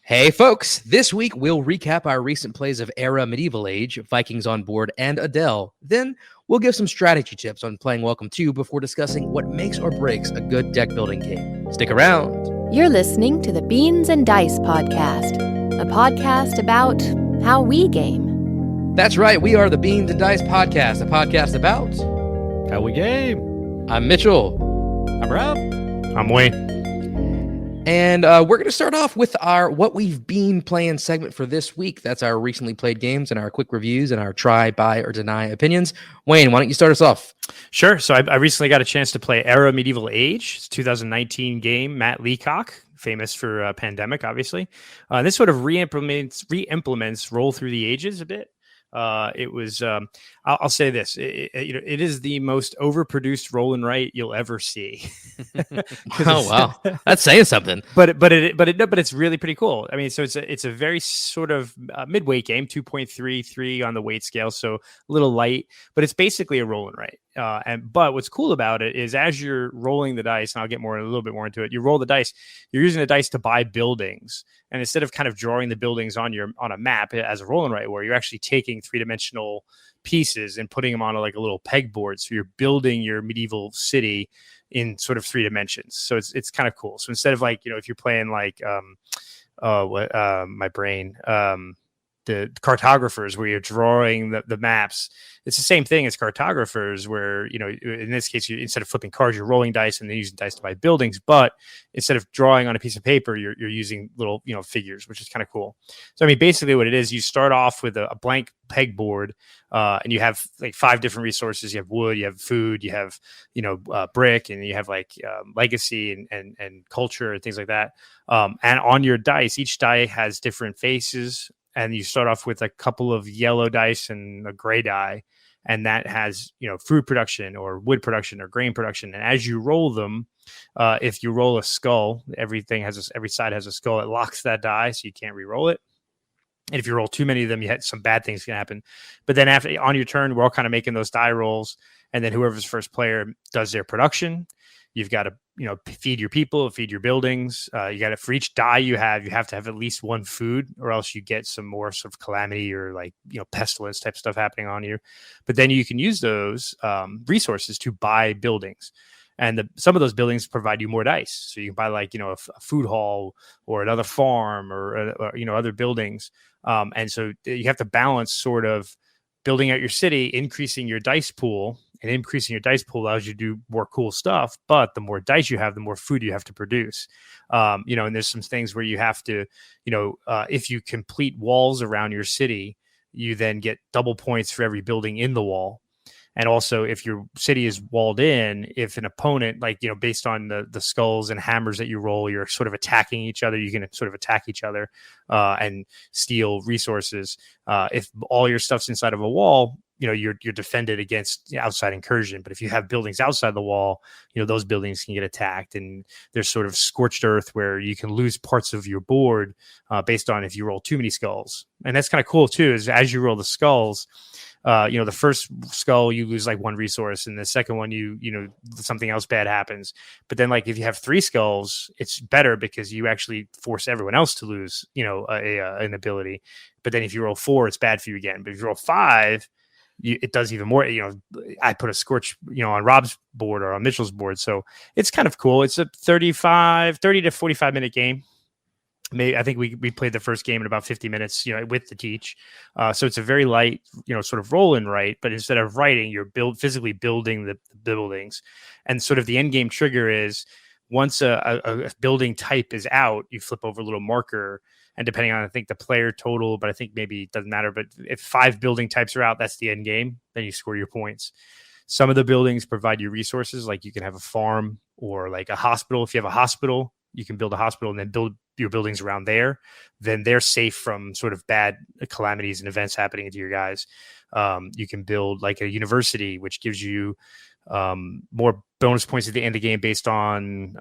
Hey folks, this week we'll recap our recent plays of Era Medieval Age, Vikings on Board, and A.D.E.L.E. Then we'll give some strategy tips on playing Welcome to before discussing what makes or breaks a good deck building game. Stick around. You're listening to the Beans and Dice podcast, a podcast about how we game. That's right, we are the Beans and Dice podcast, a podcast about how we game. I'm Mitchell. I'm Rob. I'm Wayne. And we're going to start off with our What We've Been Playing segment for this week. That's our recently played games and our quick reviews and our try, buy, or deny opinions. Wayne, why don't you start us off? Sure. So I recently got a chance to play Era Medieval Age. It's a 2019 game. Matt Leacock, famous for Pandemic, obviously. This sort of re-implements Roll Through the Ages a bit. It was, I'll say this, it is the most overproduced roll and write you'll ever see. Oh, wow. That's saying something. But it's really pretty cool. I mean, so it's a very sort of midweight game, 2.33 on the weight scale. So a little light, but it's basically a roll and write. But what's cool about it is as you're rolling the dice, and I'll get a little bit more into it, you roll the dice, you're using the dice to buy buildings. And instead of kind of drawing the buildings on a map as a roll and write, where you're actually taking three-dimensional pieces and putting them on like a little pegboard. So you're building your medieval city in sort of 3 dimensions. So it's kind of cool. So instead of like, if you're playing like the cartographers where you're drawing the maps, it's the same thing as cartographers where, in this case, instead of flipping cards, you're rolling dice and then using dice to buy buildings. But instead of drawing on a piece of paper, you're using little, figures, which is kind of cool. So, I mean, basically what it is, you start off with a blank pegboard and you have like 5 different resources. You have wood, you have food, you have, brick, and you have like legacy and culture and things like that. And on your dice, each die has different faces. And you start off with a couple of yellow dice and a gray die, and that has, food production or wood production or grain production. And as you roll them, if you roll a skull, every side has a skull. It locks that die, so you can't re-roll it. And if you roll too many of them, some bad things can happen. But then on your turn, we're all kind of making those die rolls, and then whoever's first player does their production. You've got to, feed your people, feed your buildings. You got to, for each die you have to have at least one food, or else you get some more sort of calamity or like, pestilence type stuff happening on you. But then you can use those resources to buy buildings. And some of those buildings provide you more dice. So you can buy like, a food hall or another farm or other buildings. And so you have to balance sort of building out your city, increasing your dice pool. And increasing your dice pool allows you to do more cool stuff. But the more dice you have, the more food you have to produce. And there's some things where you have to, if you complete walls around your city, you then get double points for every building in the wall. And also, if your city is walled in, if an opponent, like, based on the skulls and hammers that you roll, you're sort of attacking each other, you can sort of attack each other and steal resources. If all your stuff's inside of a wall, you're defended against outside incursion. But if you have buildings outside the wall, those buildings can get attacked. And there's sort of scorched earth where you can lose parts of your board based on if you roll too many skulls. And that's kind of cool, too, is as you roll the skulls, the first skull, you lose like one resource, and the second one, something else bad happens. But then, like, if you have 3 skulls, it's better because you actually force everyone else to lose, an ability. But then if you roll 4, it's bad for you again. But if you roll 5, it does even more. I put a scorch, on Rob's board or on Mitchell's board. So it's kind of cool. It's a 30 to 45 minute game. I think we played the first game in about 50 minutes, with the teach. So it's a very light, sort of roll and write, but instead of writing, you're physically building the buildings. And sort of the end game trigger is once a building type is out, you flip over a little marker. And depending on, I think, the player total, but I think maybe it doesn't matter. But if 5 building types are out, that's the end game. Then you score your points. Some of the buildings provide you resources, like you can have a farm or like a hospital. If you have a hospital, you can build a hospital and then build your buildings around there. Then they're safe from sort of bad calamities and events happening to your guys. You can build like a university, which gives you more bonus points at the end of the game based on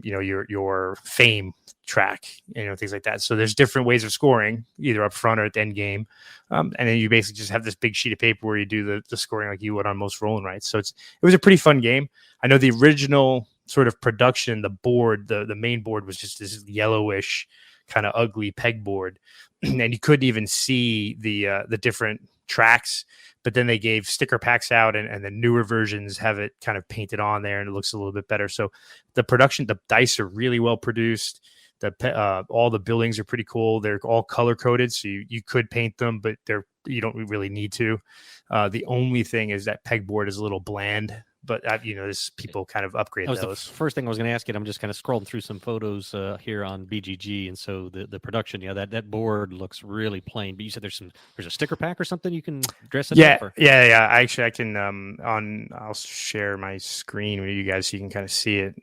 your fame track, things like that. So there's different ways of scoring, either up front or at the end game, and then you basically just have this big sheet of paper where you do the scoring like you would on most roll and writes. So it was a pretty fun game. I know the original sort of production, the board, the main board was just this yellowish kind of ugly pegboard, and you couldn't even see the different tracks. But then they gave sticker packs out, and the newer versions have it kind of painted on there, and it looks a little bit better. So the dice are really well produced. All the buildings are pretty cool. They're all color coded, so you could paint them, but you don't really need to. The only thing is that pegboard is a little bland, but this people kind of upgrade those. The first thing I was going to ask you. I'm just kind of scrolling through some photos here on BGG, and so the production, that board looks really plain. But you said there's a sticker pack or something you can dress it up. Yeah. Actually, I can I'll share my screen with you guys so you can kind of see it.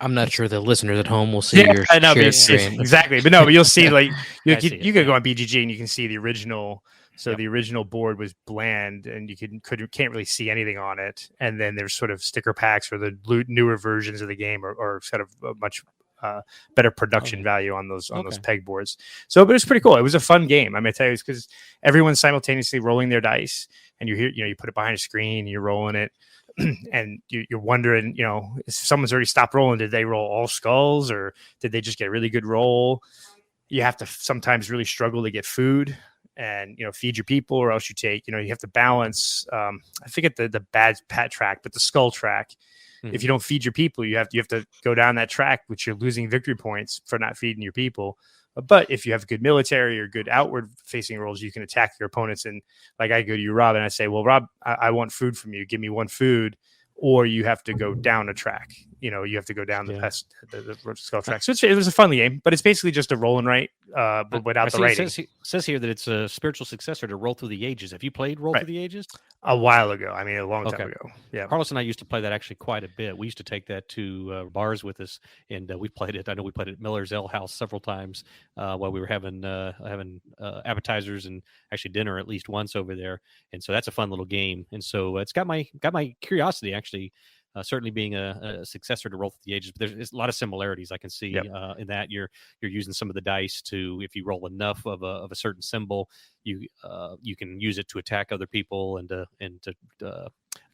I'm not sure the listeners at home will see your shared screen. Exactly, but you'll see you could go on BGG and you can see the original. So the original board was bland, and you can't really see anything on it. And then there's sort of sticker packs, or the newer versions of the game, or sort of a much better production value on those pegboards. So, but it's pretty cool. It was a fun game. I'm gonna tell you, because everyone's simultaneously rolling their dice, and you put it behind a screen, and you're rolling it. And you're wondering, if someone's already stopped rolling, did they roll all skulls, or did they just get a really good roll? You have to sometimes really struggle to get food and feed your people, or else you take you have to balance. I forget the bad pat track, but the skull track. Mm-hmm. If you don't feed your people, you have to go down that track, which you're losing victory points for not feeding your people. But if you have good military or good outward facing rolls, you can attack your opponents. And like, I go to you, Rob, and I say, well, Rob, I want food from you. Give me one food, or you have to go down a track. You have to go down the skull track. So it was a fun game, but it's basically just a roll and write, but without the writing. It says here that it's a spiritual successor to Roll Through the Ages. Have you played Roll Through the Ages? A while ago. I mean, a long time ago. Yeah. Carlos and I used to play that actually quite a bit. We used to take that to bars with us, and we played it. I know we played it at Miller's Ale House several times while we were having appetizers and actually dinner at least once over there. And so that's a fun little game. And so it's got my curiosity, actually. Certainly being a successor to Roll Through the Ages, but there's a lot of similarities I can see in that you're using some of the dice to, if you roll enough of a certain symbol, you can use it to attack other people and to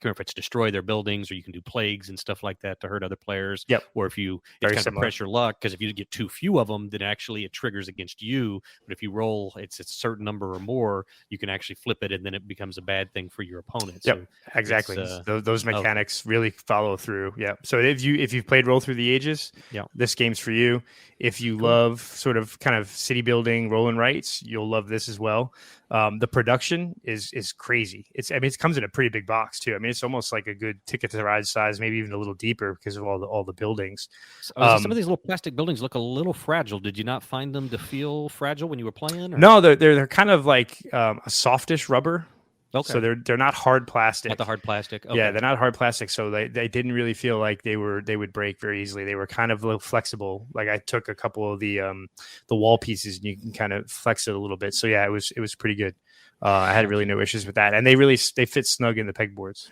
if it's destroy their buildings, or you can do plagues and stuff like that to hurt other players. Yep. Or if it's kind of press your luck, because if you get too few of them, then actually it triggers against you. But if you roll it's a certain number or more, you can actually flip it, and then it becomes a bad thing for your opponent. Yep, so exactly. Those mechanics really follow through. Yeah. So if you've played Roll Through the Ages, this game's for you. If you love sort of kind of city building, roll and writes, you'll love this as well. The production is crazy. It comes in a pretty big box too. I mean, it's almost like a good Ticket to Ride size, maybe even a little deeper because of all the buildings. Some of these little plastic buildings look a little fragile. Did you not find them to feel fragile when you were playing? Or? No, they're kind of like a softish rubber. Okay. So they're not hard plastic. Not the hard plastic. Okay. Yeah, they're not hard plastic. So they didn't really feel like they would break very easily. They were kind of a little flexible. Like, I took a couple of the wall pieces, and you can kind of flex it a little bit. So yeah, it was pretty good. I had really no issues with that, and they fit snug in the pegboards.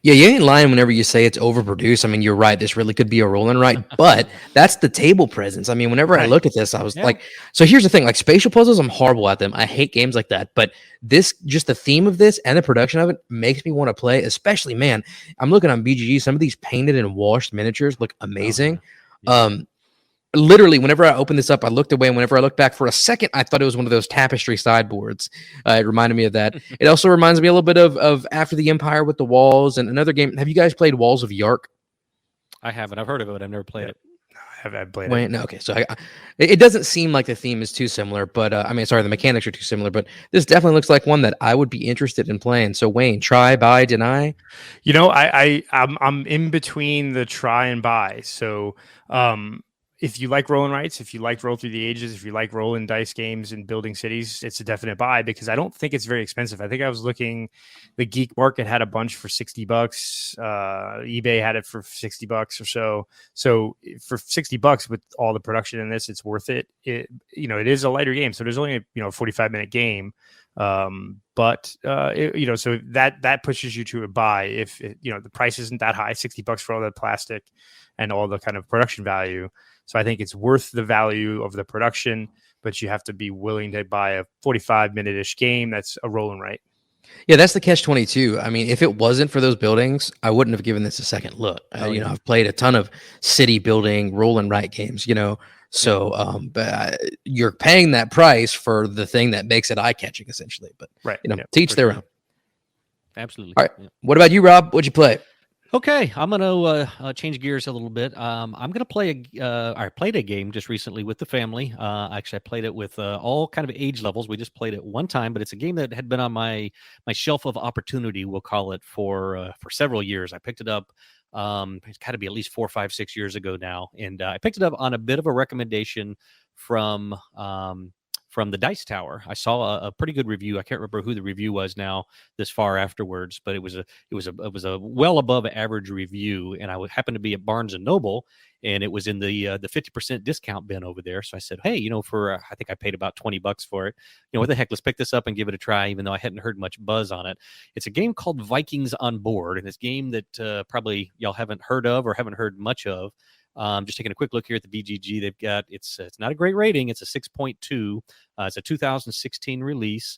Yeah, you ain't lying whenever you say it's overproduced. I mean, you're right. This really could be a roll and write, but that's the table presence. I mean, whenever I looked at this, I was like, so here's the thing, like spatial puzzles, I'm horrible at them. I hate games like that, but just the theme of this and the production of it makes me want to play, especially, man, I'm looking on BGG. Some of these painted and washed miniatures look amazing. Literally, whenever I opened this up, I looked away, and whenever I looked back for a second, I thought it was one of those tapestry sideboards. It reminded me of that. It also reminds me a little bit of After the Empire with the walls, and another game. Have you guys played Walls of Yark? I haven't. I've heard of it. I've never played it. I've played it. No, okay. So it doesn't seem like the theme is too similar, but the mechanics are too similar, but this definitely looks like one that I would be interested in playing. So Wayne, try, buy, deny? I'm in between the try and buy. So, if you like roll and writes, if you like Roll Through the Ages, if you like rolling dice games and building cities, it's a definite buy, because I don't think it's very expensive. I think I was looking, the Geek Market had a bunch for $60. eBay had it for $60 or so. So for $60 with all the production in this, it's worth it. It is a lighter game, so there's only a 45-minute game. So that pushes you to a buy if the price isn't that high, $60 for all the plastic and all the kind of production value. So I think it's worth the value of the production, but you have to be willing to buy a 45-minute-ish game that's a roll and write. Yeah, that's the catch-22. I mean, if it wasn't for those buildings, I wouldn't have given this a second look. I've played a ton of city building, roll and write games, so but you're paying that price for the thing that makes it eye-catching, essentially. But, Right. to each their own. Absolutely. All right. What about you, Rob? What'd you play? Okay, I'm gonna change gears a little bit. I'm gonna play I played a game just recently with the family. Actually, I played it with all kind of age levels. We just played it one time, but it's a game that had been on my shelf of opportunity, we'll call it, for several years. I picked it up. It's got to be at least 4, 5, 6 years ago now, and I picked it up on a bit of a recommendation from the Dice Tower. I saw a pretty good review. I can't remember who the review was now this far afterwards, but it was a well above average review. And I happened to be at Barnes and Noble, and it was in the 50% discount bin over there. So I said, hey, for I think I paid about $20 for it. What the heck? Let's pick this up and give it a try, even though I hadn't heard much buzz on it. It's a game called Vikings on Board, and it's a game that probably y'all haven't heard of or haven't heard much of. Just taking a quick look here at the BGG, they've got it's not a great rating. It's a 6.2. It's a 2016 release.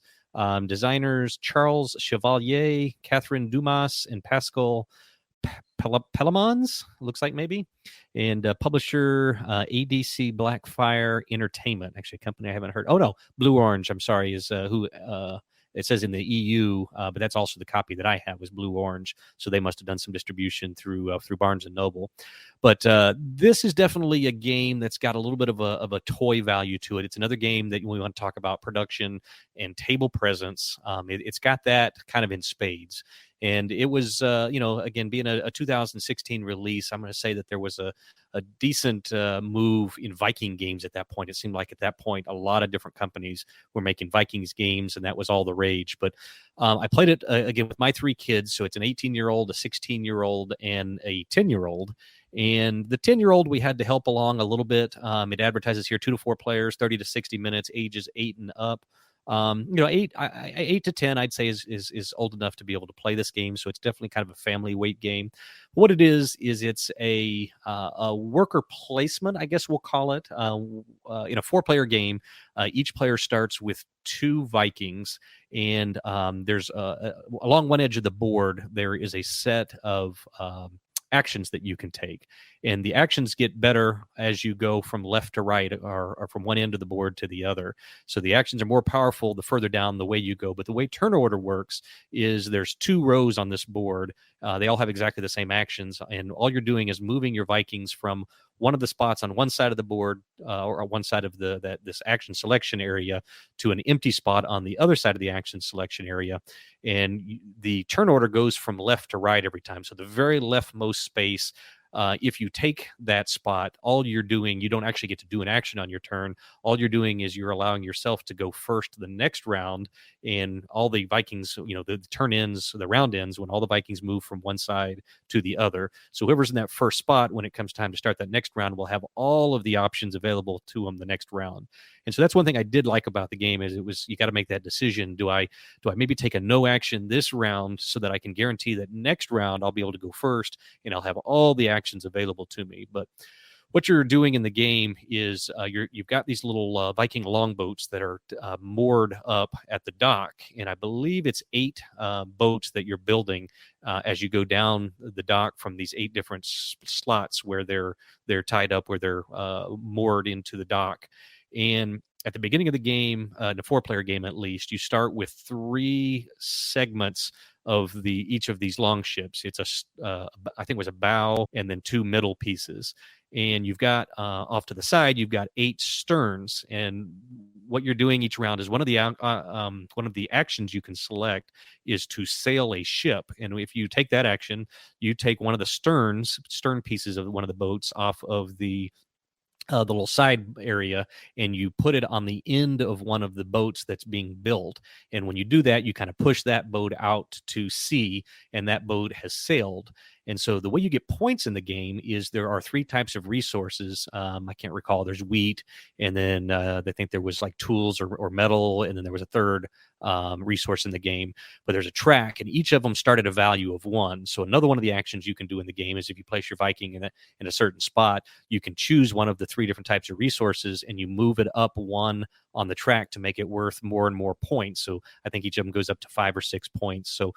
Designers Charles Chevalier, Catherine Dumas, and Pascal Pelamons, looks like maybe, and publisher ADC Blackfire Entertainment. Actually, a company I haven't heard. Oh no, Blue Orange. I'm sorry, is who. It says in the EU, but that's also the copy that I have was Blue Orange. So they must have done some distribution through Barnes and Noble. But this is definitely a game that's got a little bit of a toy value to it. It's another game that we want to talk about production and table presence. It's got that kind of in spades. And it was, again, being a 2016 release, I'm going to say that there was a decent move in Viking games at that point. It seemed like at that point, a lot of different companies were making Vikings games, and that was all the rage. But I played it, again, with my 3 kids. So it's an 18-year-old, a 16-year-old, and a 10-year-old. And the 10-year-old, we had to help along a little bit. It advertises here 2 to 4 players, 30 to 60 minutes, ages 8 and up. 8 to 10, I'd say is old enough to be able to play this game. So it's definitely kind of a family weight game. What it is it's a worker placement, I guess we'll call it. In a 4-player game, each player starts with 2 Vikings, and there's along one edge of the board there is a set of actions that you can take, and the actions get better as you go from left to right or from one end of the board to the other. So the actions are more powerful the further down the way you go. But the way turn order works is there's 2 rows on this board. They all have exactly the same actions, and all you're doing is moving your Vikings from one of the spots on one side of the board or one side of this action selection area to an empty spot on the other side of the action selection area. And the turn order goes from left to right every time. So the very leftmost space, if you take that spot, all you're doing, you don't actually get to do an action on your turn. All you're doing is you're allowing yourself to go first the next round, and all the Vikings, the turn ends, the round ends when all the Vikings move from one side to the other. So whoever's in that first spot, when it comes time to start that next round, will have all of the options available to them the next round. And so that's one thing I did like about the game is you got to make that decision. Do I maybe take a no action this round so that I can guarantee that next round I'll be able to go first and I'll have all the actions available to me? But what you're doing in the game is you've got these little Viking longboats that are moored up at the dock, and I believe it's 8 boats that you're building as you go down the dock from these 8 different slots where they're tied up, where they're moored into the dock. And at the beginning of the game, in a 4-player game at least, you start with 3 segments of each of these long ships. It's I think it was a bow and then 2 middle pieces. And you've got off to the side, you've got 8 sterns. And what you're doing each round is one of the actions you can select is to sail a ship. And if you take that action, you take one of the stern pieces of one of the boats off of the little side area, and you put it on the end of one of the boats that's being built. And when you do that, you kind of push that boat out to sea, and that boat has sailed. And so the way you get points in the game is there are 3 types of resources. I can't recall. There's wheat, and then they think there was like tools or metal, and then there was a third resource in the game. But there's a track, and each of them start at a value of 1. So another one of the actions you can do in the game is if you place your Viking in a certain spot, you can choose one of the 3 different types of resources, and you move it up 1 on the track to make it worth more and more points. So I think each of them goes up to 5 or 6 points. So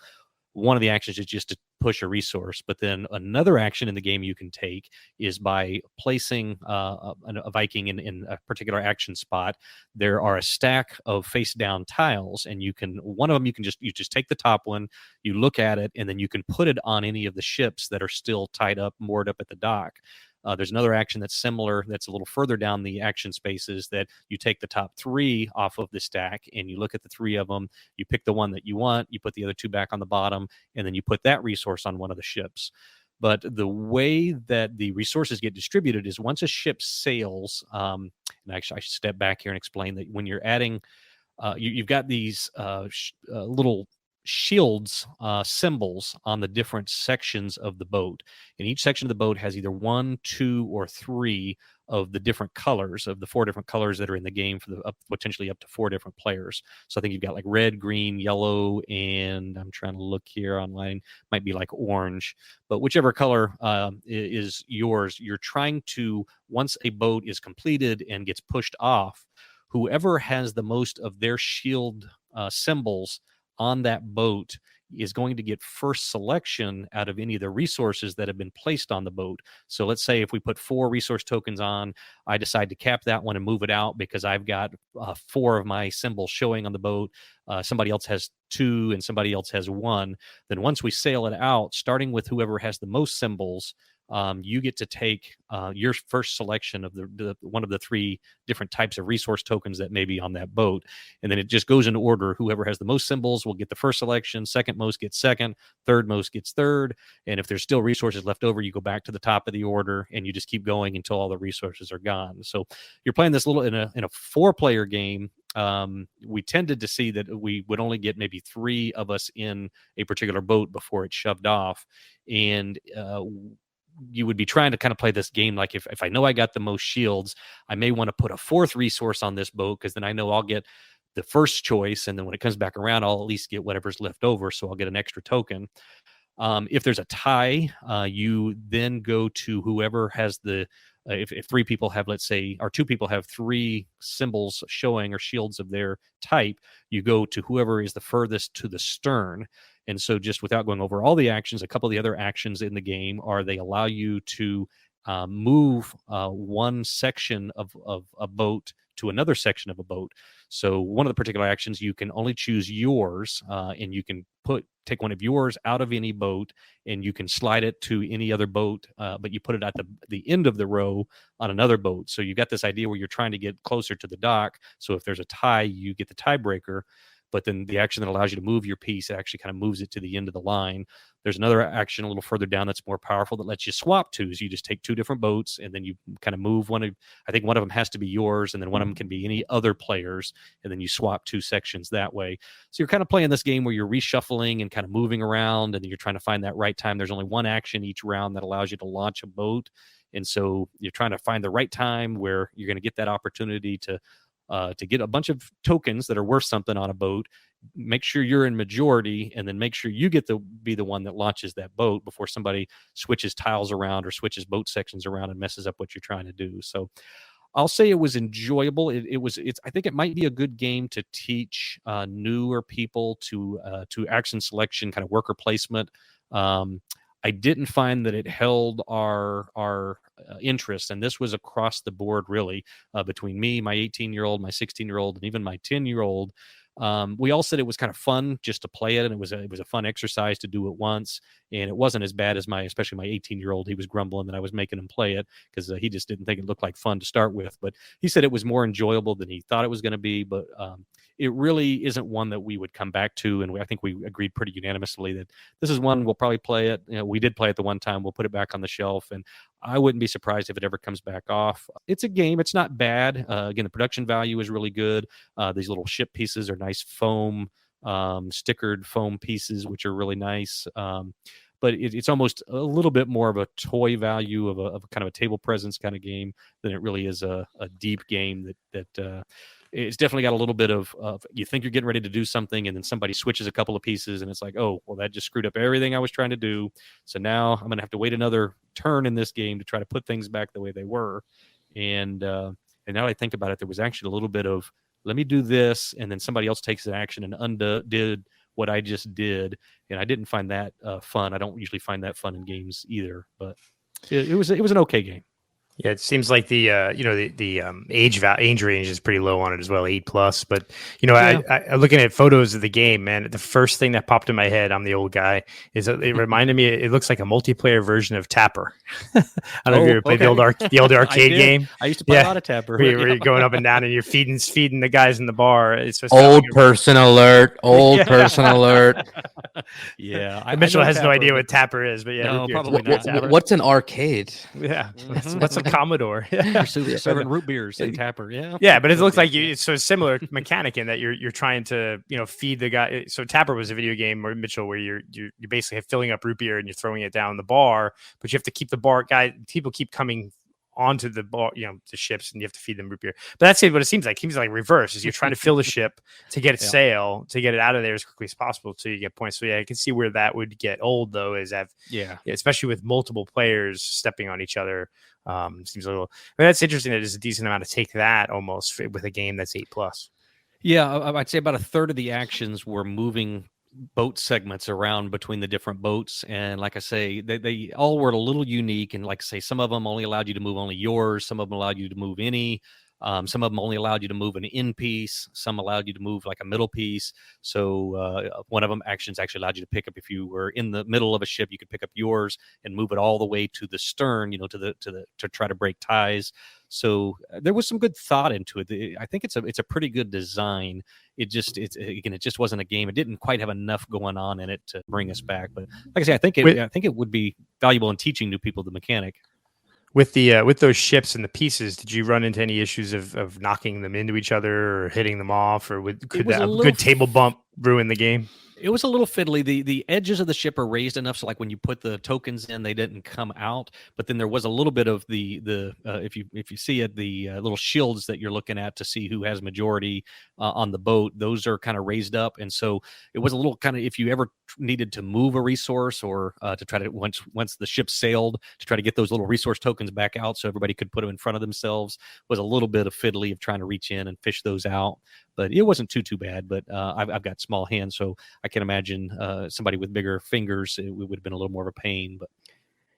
one of the actions is just to push a resource, but then another action in the game you can take is by placing a Viking in a particular action spot. There are a stack of face down tiles, and one of them you just take the top one, you look at it, and then you can put it on any of the ships that are still tied up, moored up at the dock. There's another action that's similar, that's a little further down the action spaces, that you take the top 3 off of the stack and you look at the 3 of them, you pick the one that you want, you put the other 2 back on the bottom, and then you put that resource on one of the ships. But the way that the resources get distributed is once a ship sails, and actually I should step back here and explain that when you're adding, you've got these little shields, symbols on the different sections of the boat, and each section of the boat has either 1, 2, or 3 of the different colors of the 4 different colors that are in the game for potentially up to 4 different players. So I think you've got like red, green, yellow, and I'm trying to look here online, might be like orange, but whichever color is yours, you're trying to, once a boat is completed and gets pushed off, whoever has the most of their shield symbols on that boat is going to get first selection out of any of the resources that have been placed on the boat. So let's say if we put 4 resource tokens on, I decide to cap that one and move it out because I've got 4 of my symbols showing on the boat. Somebody else has 2 and somebody else has 1. Then once we sail it out, starting with whoever has the most symbols, you get to take your first selection of the one of the 3 different types of resource tokens that may be on that boat. And then it just goes in order. Whoever has the most symbols will get the first selection, second most gets second, third most gets third. And if there's still resources left over, you go back to the top of the order and you just keep going until all the resources are gone. So you're playing this little in a 4-player game. We tended to see that we would only get maybe 3 of us in a particular boat before it's shoved off. And you would be trying to kind of play this game like if I know I got the most shields, I may want to put a 4th resource on this boat because then I know I'll get the first choice, and then when it comes back around, I'll at least get whatever's left over, so I'll get an extra token. If there's a tie, you then go to whoever has the if 3 people have, let's say, or 2 people have 3 symbols showing or shields of their type, you go to whoever is the furthest to the stern. And so just without going over all the actions, a couple of the other actions in the game are they allow you to move one section of a boat to another section of a boat. So one of the particular actions, you can only choose yours, and you can take one of yours out of any boat and you can slide it to any other boat, but you put it at the end of the row on another boat. So you got this idea where you're trying to get closer to the dock. So if there's a tie, you get the tiebreaker. But then the action that allows you to move your piece actually kind of moves it to the end of the line. There's another action a little further down that's more powerful that lets you swap twos. You just take 2 different boats and then you kind of move one of, I think one of them has to be yours, and then one of them can be any other players, and then you swap 2 sections that way. So you're kind of playing this game where you're reshuffling and kind of moving around, and then you're trying to find that right time. There's only one action each round that allows you to launch a boat. And so you're trying to find the right time where you're going to get that opportunity to get a bunch of tokens that are worth something on a boat, make sure you're in majority, and then make sure you get to be the one that launches that boat before somebody switches tiles around or switches boat sections around and messes up what you're trying to do. So I'll say it was enjoyable. I think it might be a good game to teach newer people to action selection, kind of worker placement. I didn't find that it held our interest, and this was across the board, really, between me, my 18-year-old, my 16-year-old, and even my 10-year-old. We all said it was kind of fun just to play it, and it was a fun exercise to do it once, and it wasn't as bad as especially my 18-year-old. He was grumbling that I was making him play it because he just didn't think it looked like fun to start with, but he said it was more enjoyable than he thought it was going to be. But it really isn't one that we would come back to, and I think we agreed pretty unanimously that this is one we'll probably play it. We did play it the one time. We'll put it back on the shelf, and I wouldn't be surprised if it ever comes back off. It's a game. It's not bad. Again, the production value is really good. These little ship pieces are nice foam, stickered foam pieces, which are really nice. But but it's almost a little bit more of a toy value of a kind of a table presence kind of game than it really is a deep game that it's definitely got a little bit of you think you're getting ready to do something, and then somebody switches a couple of pieces, and it's like, oh, well, that just screwed up everything I was trying to do. So now I'm going to have to wait another turn in this game to try to put things back the way they were. And now that I think about it, there was actually a little bit of, let me do this, and then somebody else takes an action and undid what I just did. And I didn't find that fun. I don't usually find that fun in games either, but it was an okay game. Yeah, it seems like the age range is pretty low on it as well, 8+. But I looking at photos of the game, man, the first thing that popped in my head, I'm the old guy, is it reminded me. It looks like a multiplayer version of Tapper. I don't know if you ever played the old arcade game. I used to play a lot of Tapper. Where you're going up and down and you're feeding the guys in the bar. It's just old person alert. Old person alert. Yeah, Mitchell has no idea what Tapper is, but no, probably not. What's an arcade? Yeah, what's a Commodore? Serving root beers and Tapper. Yeah, but it looks like it's so similar mechanic in that you're trying to feed the guy. So Tapper was a video game, where Mitchell, where you're basically filling up root beer and you're throwing it down the bar, but you have to keep the bar people keep coming onto the bar, the ships, and you have to feed them root beer. But that's what it seems like. It seems like reverse, is you're trying to fill the ship to get it sail, to get it out of there as quickly as possible so you get points. So I can see where that would get old, though, especially with multiple players stepping on each other. Seems a little. That's interesting. That there's a decent amount to take that almost with a game that's 8+. Yeah, I'd say about a third of the actions were moving boat segments around between the different boats, and like I say, they all were a little unique. And like I say, some of them only allowed you to move only yours. Some of them allowed you to move any. Some of them only allowed you to move an in piece. Some allowed you to move like a middle piece. So one of them actions actually allowed you to pick up, if you were in the middle of a ship, you could pick up yours and move it all the way to the stern, to try to break ties. So there was some good thought into it. I think it's a pretty good design. It just wasn't a game. It didn't quite have enough going on in it to bring us back. But like I say, I think it would be valuable in teaching new people the mechanic. With those ships and the pieces, did you run into any issues of knocking them into each other or hitting them off, or could that good table bump ruin the game? It was a little fiddly. The edges of the ship are raised enough so like when you put the tokens in, they didn't come out. But then there was a little bit of the if you see it, the little shields that you're looking at to see who has majority on the boat, those are kind of raised up, and so it was a little kind of, if you ever needed to move a resource or to try to once the ship sailed, to try to get those little resource tokens back out so everybody could put them in front of themselves, was a little bit of fiddly of trying to reach in and fish those out. But it wasn't too bad. But I've got small hands, so I can imagine somebody with bigger fingers, it would have been a little more of a pain. But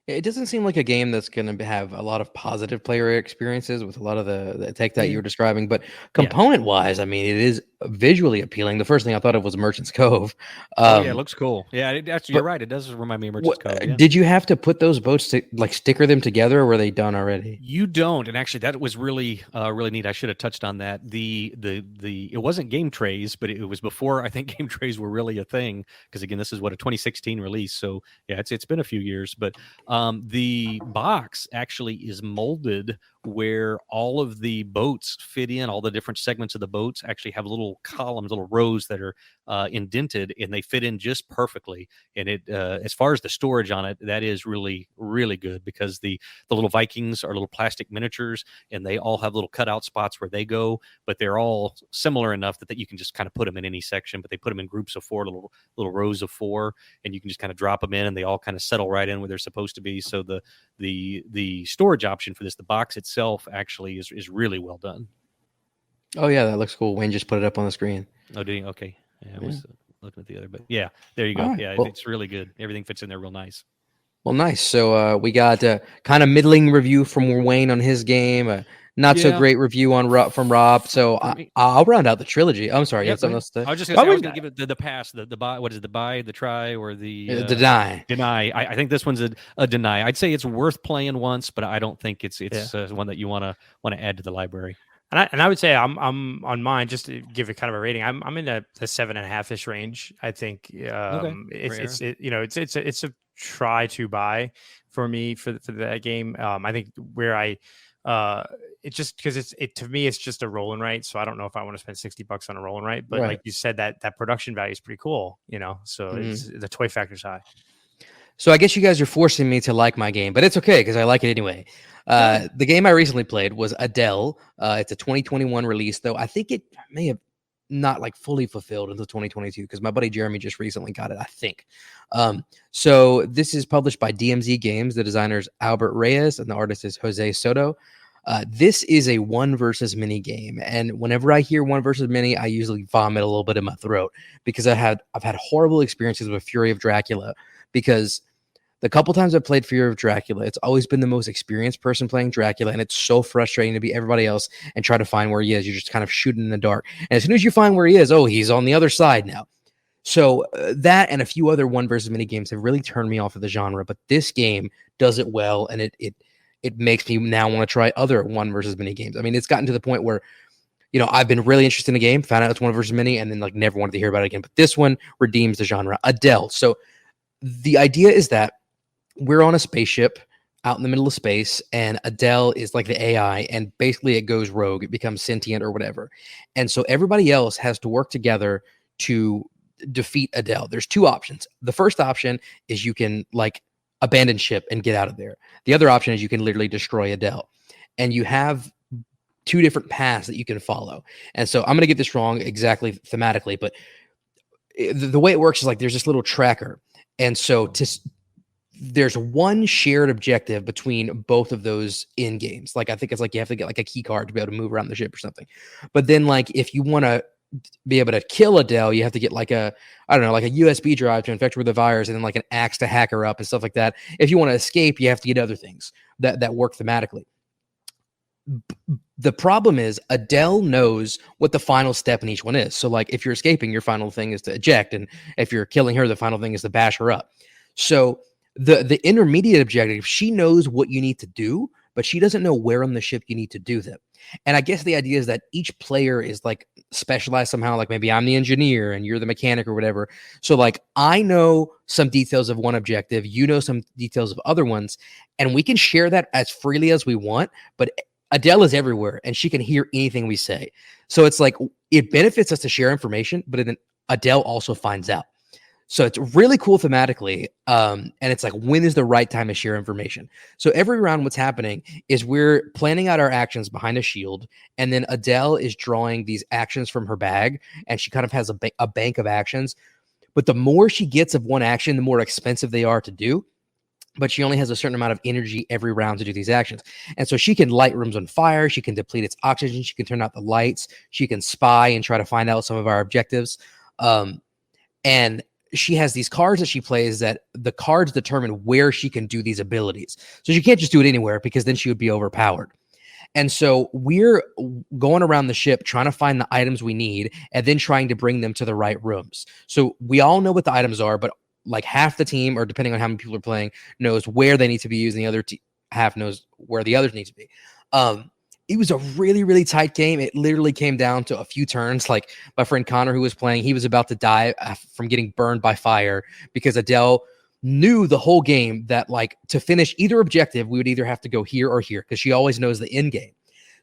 it doesn't seem like a game that's going to have a lot of positive player experiences with a lot of the tech that you were describing. But component-wise, I mean, it is visually appealing. The first thing I thought of was Merchant's Cove. It looks cool. Yeah, you're right. It does remind me of Merchant's Cove. Yeah. Did you have to put those boats to sticker them together, or were they done already? You don't, and actually, that was really really neat. I should have touched on that. It wasn't game trays, but it was before I think game trays were really a thing. Because again, this is a 2016 release, so yeah, it's been a few years. But the box actually is molded where all of the boats fit in. All the different segments of the boats actually have little columns, little rows that are indented, and they fit in just perfectly. And it, as far as the storage on it, that is really, really good, because the little Vikings are little plastic miniatures, and they all have little cutout spots where they go, but they're all similar enough that you can just kind of put them in any section. But they put them in groups of 4, little rows of 4, and you can just kind of drop them in, and they all kind of settle right in where they're supposed to be. So the storage option for this, the box itself, actually is really well done. Oh yeah, that looks cool. Wayne just put it up on the screen. Oh, did he? Okay. Yeah, I was looking at the other, but yeah, there you go. Right, yeah, it's really good. Everything fits in there real nice. Well, nice. So we got kind of middling review from Wayne on his game. Not so great review from Rob. So I'll round out the trilogy. I'm sorry. You have something else to say? I was just going to give it the pass, the buy. What is it, the buy, the try, or the deny? Deny. I think this one's a deny. I'd say it's worth playing once, but I don't think it's one that you want to add to the library. And I would say I'm on mine, just to give it kind of a rating. I'm in the 7.5-ish range. I think it's a try to buy for me for that game. I think where it just, because to me it's just a roll and write, so I don't know if I want to spend $60 on a roll and write. But like you said, that production value is pretty cool, so it's, the toy factor's high. So I guess you guys are forcing me to like my game, but it's okay because I like it anyway. The game I recently played was A.D.E.L.E. It's a 2021 release, though I think it may have not like fully fulfilled until 2022 because my buddy Jeremy just recently got it, I think. So this is published by DMZ Games. The designer's Albert Reyes and the artist is Jose Soto. This is a one versus many game, and whenever I hear one versus many, I usually vomit a little bit in my throat because I've had horrible experiences with Fury of Dracula. Because the couple times I've played Fury of Dracula, it's always been the most experienced person playing Dracula, and it's so frustrating to be everybody else and try to find where he is. You're just kind of shooting in the dark, and as soon as you find where he is, oh, he's on the other side now. So that and a few other one versus many games have really turned me off of the genre, but this game does it well, and it makes me now want to try other one versus many games. I mean, it's gotten to the point where, you know, I've been really interested in the game, found out it's one versus many, and then like never wanted to hear about it again. But this one redeems the genre. A.D.E.L.E. So the idea is that we're on a spaceship out in the middle of space, and A.D.E.L.E. is like the AI, and basically it goes rogue, it becomes sentient or whatever. And so everybody else has to work together to defeat A.D.E.L.E. There's two options. The first option is you can like abandon ship and get out of there. The other option is you can literally destroy A.D.E.L.E. And you have two different paths that you can follow. And so I'm going to get this wrong exactly thematically, but the way it works is like there's this little tracker. And so there's one shared objective between both of those in games. Like I think it's like you have to get like a key card to be able to move around the ship or something. But then like if you want to be able to kill A.D.E.L.E., you have to get like a USB drive to infect her with a virus, and then like an axe to hack her up and stuff like that. If you want to escape, you have to get other things that work thematically. The problem is A.D.E.L.E. knows what the final step in each one is. So like if you're escaping, your final thing is to eject, and if you're killing her, the final thing is to bash her up. So the intermediate objective, she knows what you need to do, but she doesn't know where on the ship you need to do them. And I guess the idea is that each player is like specialized somehow. Like maybe I'm the engineer and you're the mechanic or whatever. So like I know some details of one objective, you know some details of other ones, and we can share that as freely as we want. But A.D.E.L.E. is everywhere, and she can hear anything we say. So it's like it benefits us to share information, but then A.D.E.L.E. also finds out. So it's really cool thematically, and it's like, when is the right time to share information? So every round what's happening is we're planning out our actions behind a shield, and then A.D.E.L.E. is drawing these actions from her bag, and she kind of has a bank of actions. But the more she gets of one action, the more expensive they are to do. But she only has a certain amount of energy every round to do these actions. And so she can light rooms on fire, she can deplete its oxygen, she can turn out the lights, she can spy and try to find out some of our objectives. And she has these cards that she plays that the cards determine where she can do these abilities. So she can't just do it anywhere because then she would be overpowered. And so we're going around the ship trying to find the items we need and then trying to bring them to the right rooms. So we all know what the items are, but like half the team, or depending on how many people are playing, knows where they need to be used, and the other half knows where the others need to be. It was a really, really tight game. It literally came down to a few turns. Like my friend Connor, who was playing, he was about to die from getting burned by fire because A.D.E.L.E. knew the whole game that like to finish either objective, we would either have to go here or here because she always knows the end game.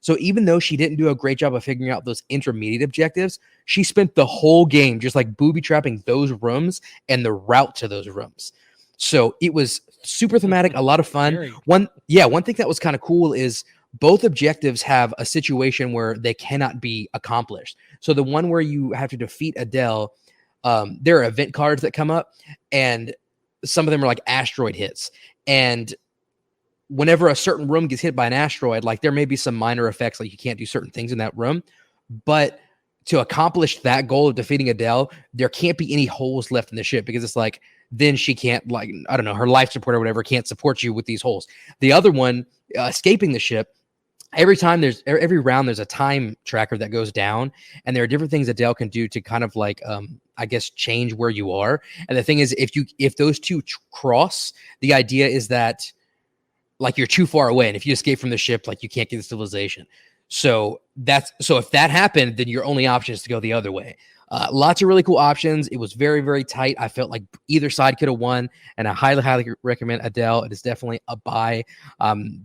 So even though she didn't do a great job of figuring out those intermediate objectives, she spent the whole game just like booby trapping those rooms and the route to those rooms. So it was super thematic, a lot of fun. One thing that was kind of cool is both objectives have a situation where they cannot be accomplished. So the one where you have to defeat A.D.E.L.E., there are event cards that come up, and some of them are like asteroid hits. And whenever a certain room gets hit by an asteroid, like there may be some minor effects, like you can't do certain things in that room. But to accomplish that goal of defeating A.D.E.L.E., there can't be any holes left in the ship because it's like, then she can't, like, I don't know, her life support or whatever can't support you with these holes. The other one, escaping the ship, every round there's a time tracker that goes down, and there are different things that A.D.E.L.E. can do to kind of like I guess change where you are. And the thing is, if those two cross, the idea is that like you're too far away, and if you escape from the ship, like you can't get the civilization. So if that happened, then your only option is to go the other way. Lots of really cool options. It was very, very tight. I felt like either side could have won, and I highly, highly recommend A.D.E.L.E. It is definitely a buy.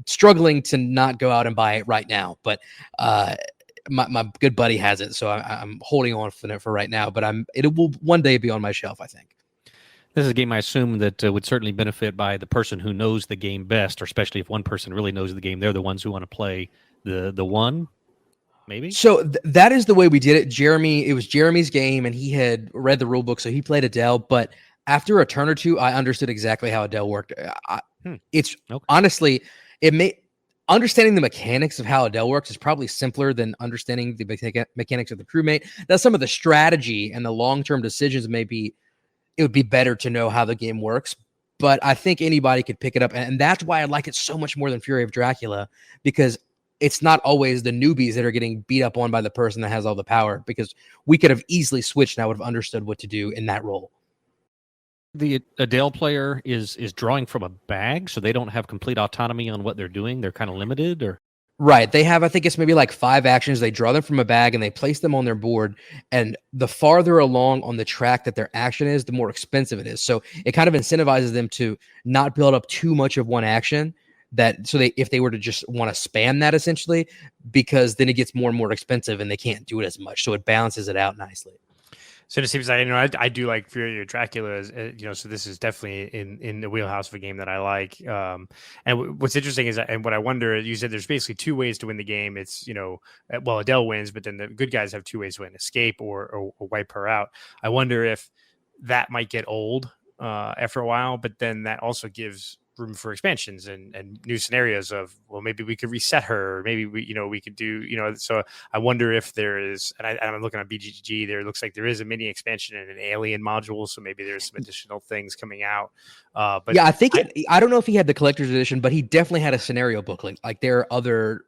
Struggling to not go out and buy it right now, but my good buddy has it, so I'm holding on for right now. But it will one day be on my shelf, I think. This is a game I assume that would certainly benefit by the person who knows the game best, or especially if one person really knows the game, they're the ones who want to play the one, maybe? So that is the way we did it. It was Jeremy's game, and he had read the rule book, so he played A.D.E.L.E, but after a turn or two, I understood exactly how A.D.E.L.E worked. It's okay. Honestly, understanding the mechanics of how A.D.E.L.E works is probably simpler than understanding the mechanics of the crewmate. That's some of the strategy and the long-term decisions it would be better to know how the game works, but I think anybody could pick it up. And that's why I like it so much more than Fury of Dracula, because it's not always the newbies that are getting beat up on by the person that has all the power, because we could have easily switched and I would have understood what to do in that role. The A.D.E.L.E player is drawing from a bag, so they don't have complete autonomy on what they're doing. They're kind of limited, or? Right. They have, I think it's maybe like 5 actions. They draw them from a bag and they place them on their board. And the farther along on the track that their action is, the more expensive it is. So it kind of incentivizes them to not build up too much of one action, if they were to just want to spam that essentially, because then it gets more and more expensive and they can't do it as much. So it balances it out nicely. So it seems like, I do like Fury of Dracula, so this is definitely in the wheelhouse of a game that I like. And what's interesting is, and what I wonder, you said there's basically 2 ways to win the game. It's, A.D.E.L.E wins, but then the good guys have 2 ways to win: escape or wipe her out. I wonder if that might get old after a while, but then that also gives room for expansions and new scenarios of, well, maybe we could reset her, or maybe we could do, so I wonder if there is, and I'm looking at BGG, there looks like there is a mini expansion and an alien module, so maybe there's some additional things coming out. But yeah, I don't know if he had the collector's edition, but he definitely had a scenario book. Like there are other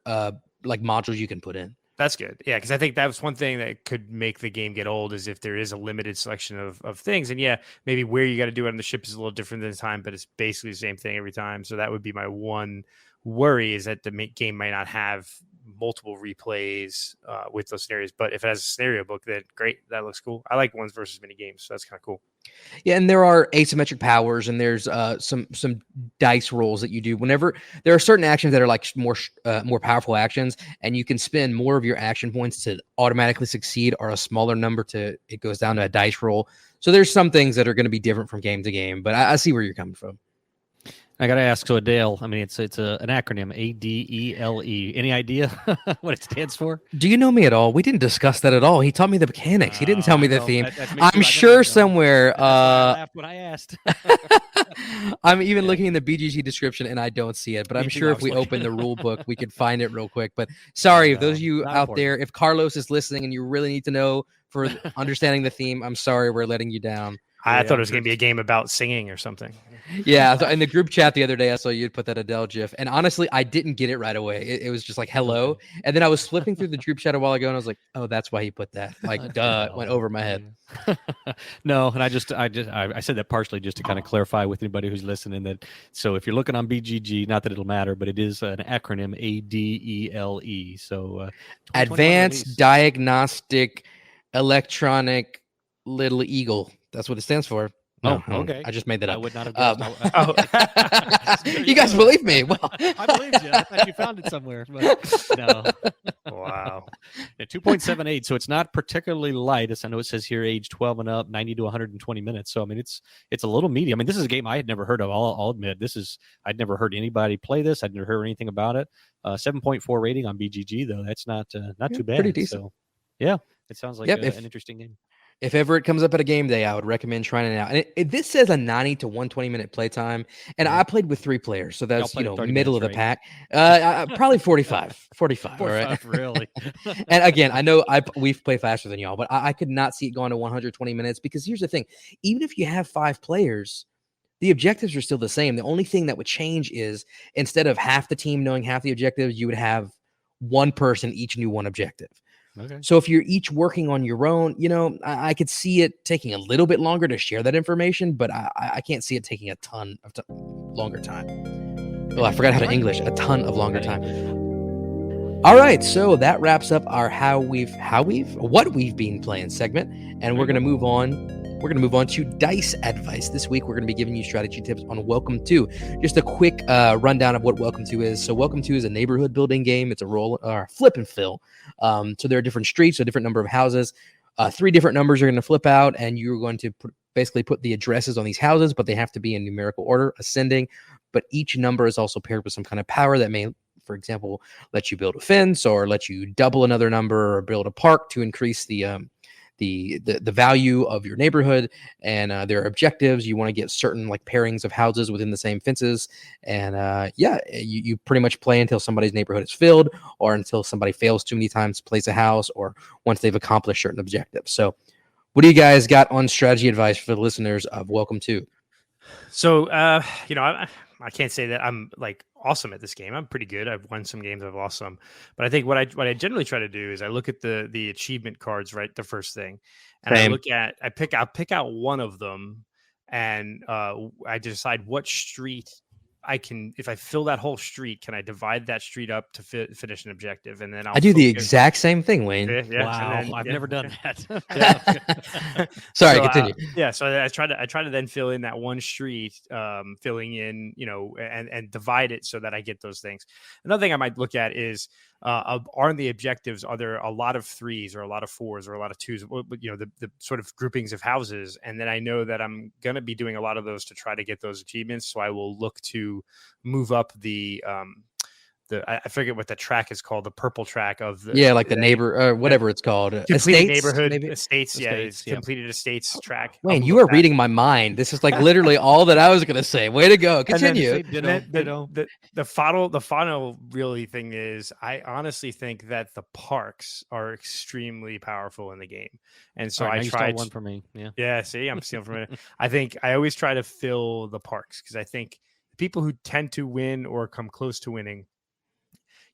like modules you can put in. That's good. Yeah, because I think that was one thing that could make the game get old, is if there is a limited selection of things. And yeah, maybe where you got to do it on the ship is a little different this time, but it's basically the same thing every time. So that would be my one worry, is that the game might not have multiple replays with those scenarios. But if it has a scenario book, then great. That looks cool. I like ones versus mini games, so that's kind of cool. Yeah, and there are asymmetric powers, and there's some dice rolls that you do whenever there are certain actions that are like more powerful actions, and you can spend more of your action points to automatically succeed, or a smaller number it goes down to a dice roll. So there's some things that are going to be different from game to game, but I see where you're coming from. I got to ask, so A.D.E.L.E, I mean, it's an acronym, A.D.E.L.E. Any idea what it stands for? Do you know me at all? We didn't discuss that at all. He taught me the mechanics. He didn't tell me the theme. That's I'm sure somewhere. I laughed when I asked. I'm even looking in the BGG description and I don't see it, but I'm sure if we open the rule book, we could find it real quick. But sorry, if those of you out there, if Carlos is listening and you really need to know for understanding the theme, I'm sorry we're letting you down. I thought it was going to be a game about singing or something. Yeah, so in the group chat the other day, I saw you'd put that A.D.E.L.E GIF, and honestly, I didn't get it right away. It was just like hello, and then I was flipping through the group chat a while ago, and I was like, "Oh, that's why he put that." Like, duh, it went over my head. No, and I said that partially just to kind of clarify with anybody who's listening that. So if you're looking on BGG, not that it'll matter, but it is an acronym, A.D.E.L.E. So Advanced Diagnostic Electronic Little Eagle. That's what it stands for. No, okay. I just made that up. I would not have guessed. You guys believe me? Well, I believed you. I thought you found it somewhere, but no. Wow. Yeah, 2.78. So it's not particularly light. I know it says here age 12 and up, 90 to 120 minutes. So I mean, it's a little meaty. I mean, this is a game I had never heard of. I'll admit, I'd never heard anybody play this. I'd never heard anything about it. 7.4 rating on BGG though. That's not too bad. Pretty decent. So, yeah, it sounds like an interesting game. If ever it comes up at a game day, I would recommend trying it out. And this says a 90 to 120 minute playtime, and I played with 3 players, so that's middle of the pack. Probably 45. 45. All right, really. And again, I know we've played faster than y'all, but I could not see it going to 120 minutes, because here's the thing: even if you have 5 players, the objectives are still the same. The only thing that would change is, instead of half the team knowing half the objectives, you would have one person each knew one objective. Okay. So if you're each working on your own, I could see it taking a little bit longer to share that information, but I can't see it taking a ton of longer time. Oh, I forgot how to English. A ton of longer time. All right, so that wraps up our what we've been playing segment, and we're gonna move on. We're going to move on to dice advice. This week, we're going to be giving you strategy tips on Welcome To. Just a quick rundown of what Welcome To is. So Welcome To is a neighborhood building game. It's a flip and fill. So there are different streets, a different number of houses. Three different numbers are going to flip out, and you're going to basically put the addresses on these houses, but they have to be in numerical order, ascending. But each number is also paired with some kind of power that may, for example, let you build a fence or let you double another number or build a park to increase the value of your neighborhood. And there are objectives. You want to get certain like pairings of houses within the same fences. And you pretty much play until somebody's neighborhood is filled or until somebody fails too many times to place a house or once they've accomplished certain objectives. So what do you guys got on strategy advice for the listeners of Welcome to? So, I can't say that I'm like awesome at this game. I'm pretty good. I've won some games, I've lost some, but I think what I generally try to do is I look at the achievement cards, right? The first thing, and Same. I'll pick out one of them, and I decide what street I can. If I fill that whole street, can I divide that street up to finish an objective? And then I do the exact same thing, Wayne. Yeah, Wow, then, I've never done that. Sorry, So, continue. So I try to then fill in that one street, filling in, and divide it so that I get those things. Another thing I might look at is are the objectives, are there a lot of threes or a lot of fours or a lot of twos, the sort of groupings of houses, and then I know that I'm going to be doing a lot of those to try to get those achievements. So I will look to move up I forget what the track is called, the purple track of the the neighbor, whatever it's called. completed Estates, neighborhood maybe? estates. Yeah, Estates, it's yeah. completed estates track. Wayne, I'll you look are at that. reading my mind. This is like literally all that I was going to say. Way to go. And then- Continue. And then the final really thing is, I honestly think that the parks are extremely powerful in the game, and so All right, now I you stole tried one for me. Yeah. Yeah, see, I'm stealing from it. I think I always try to fill the parks because I think people who tend to win or come close to winning,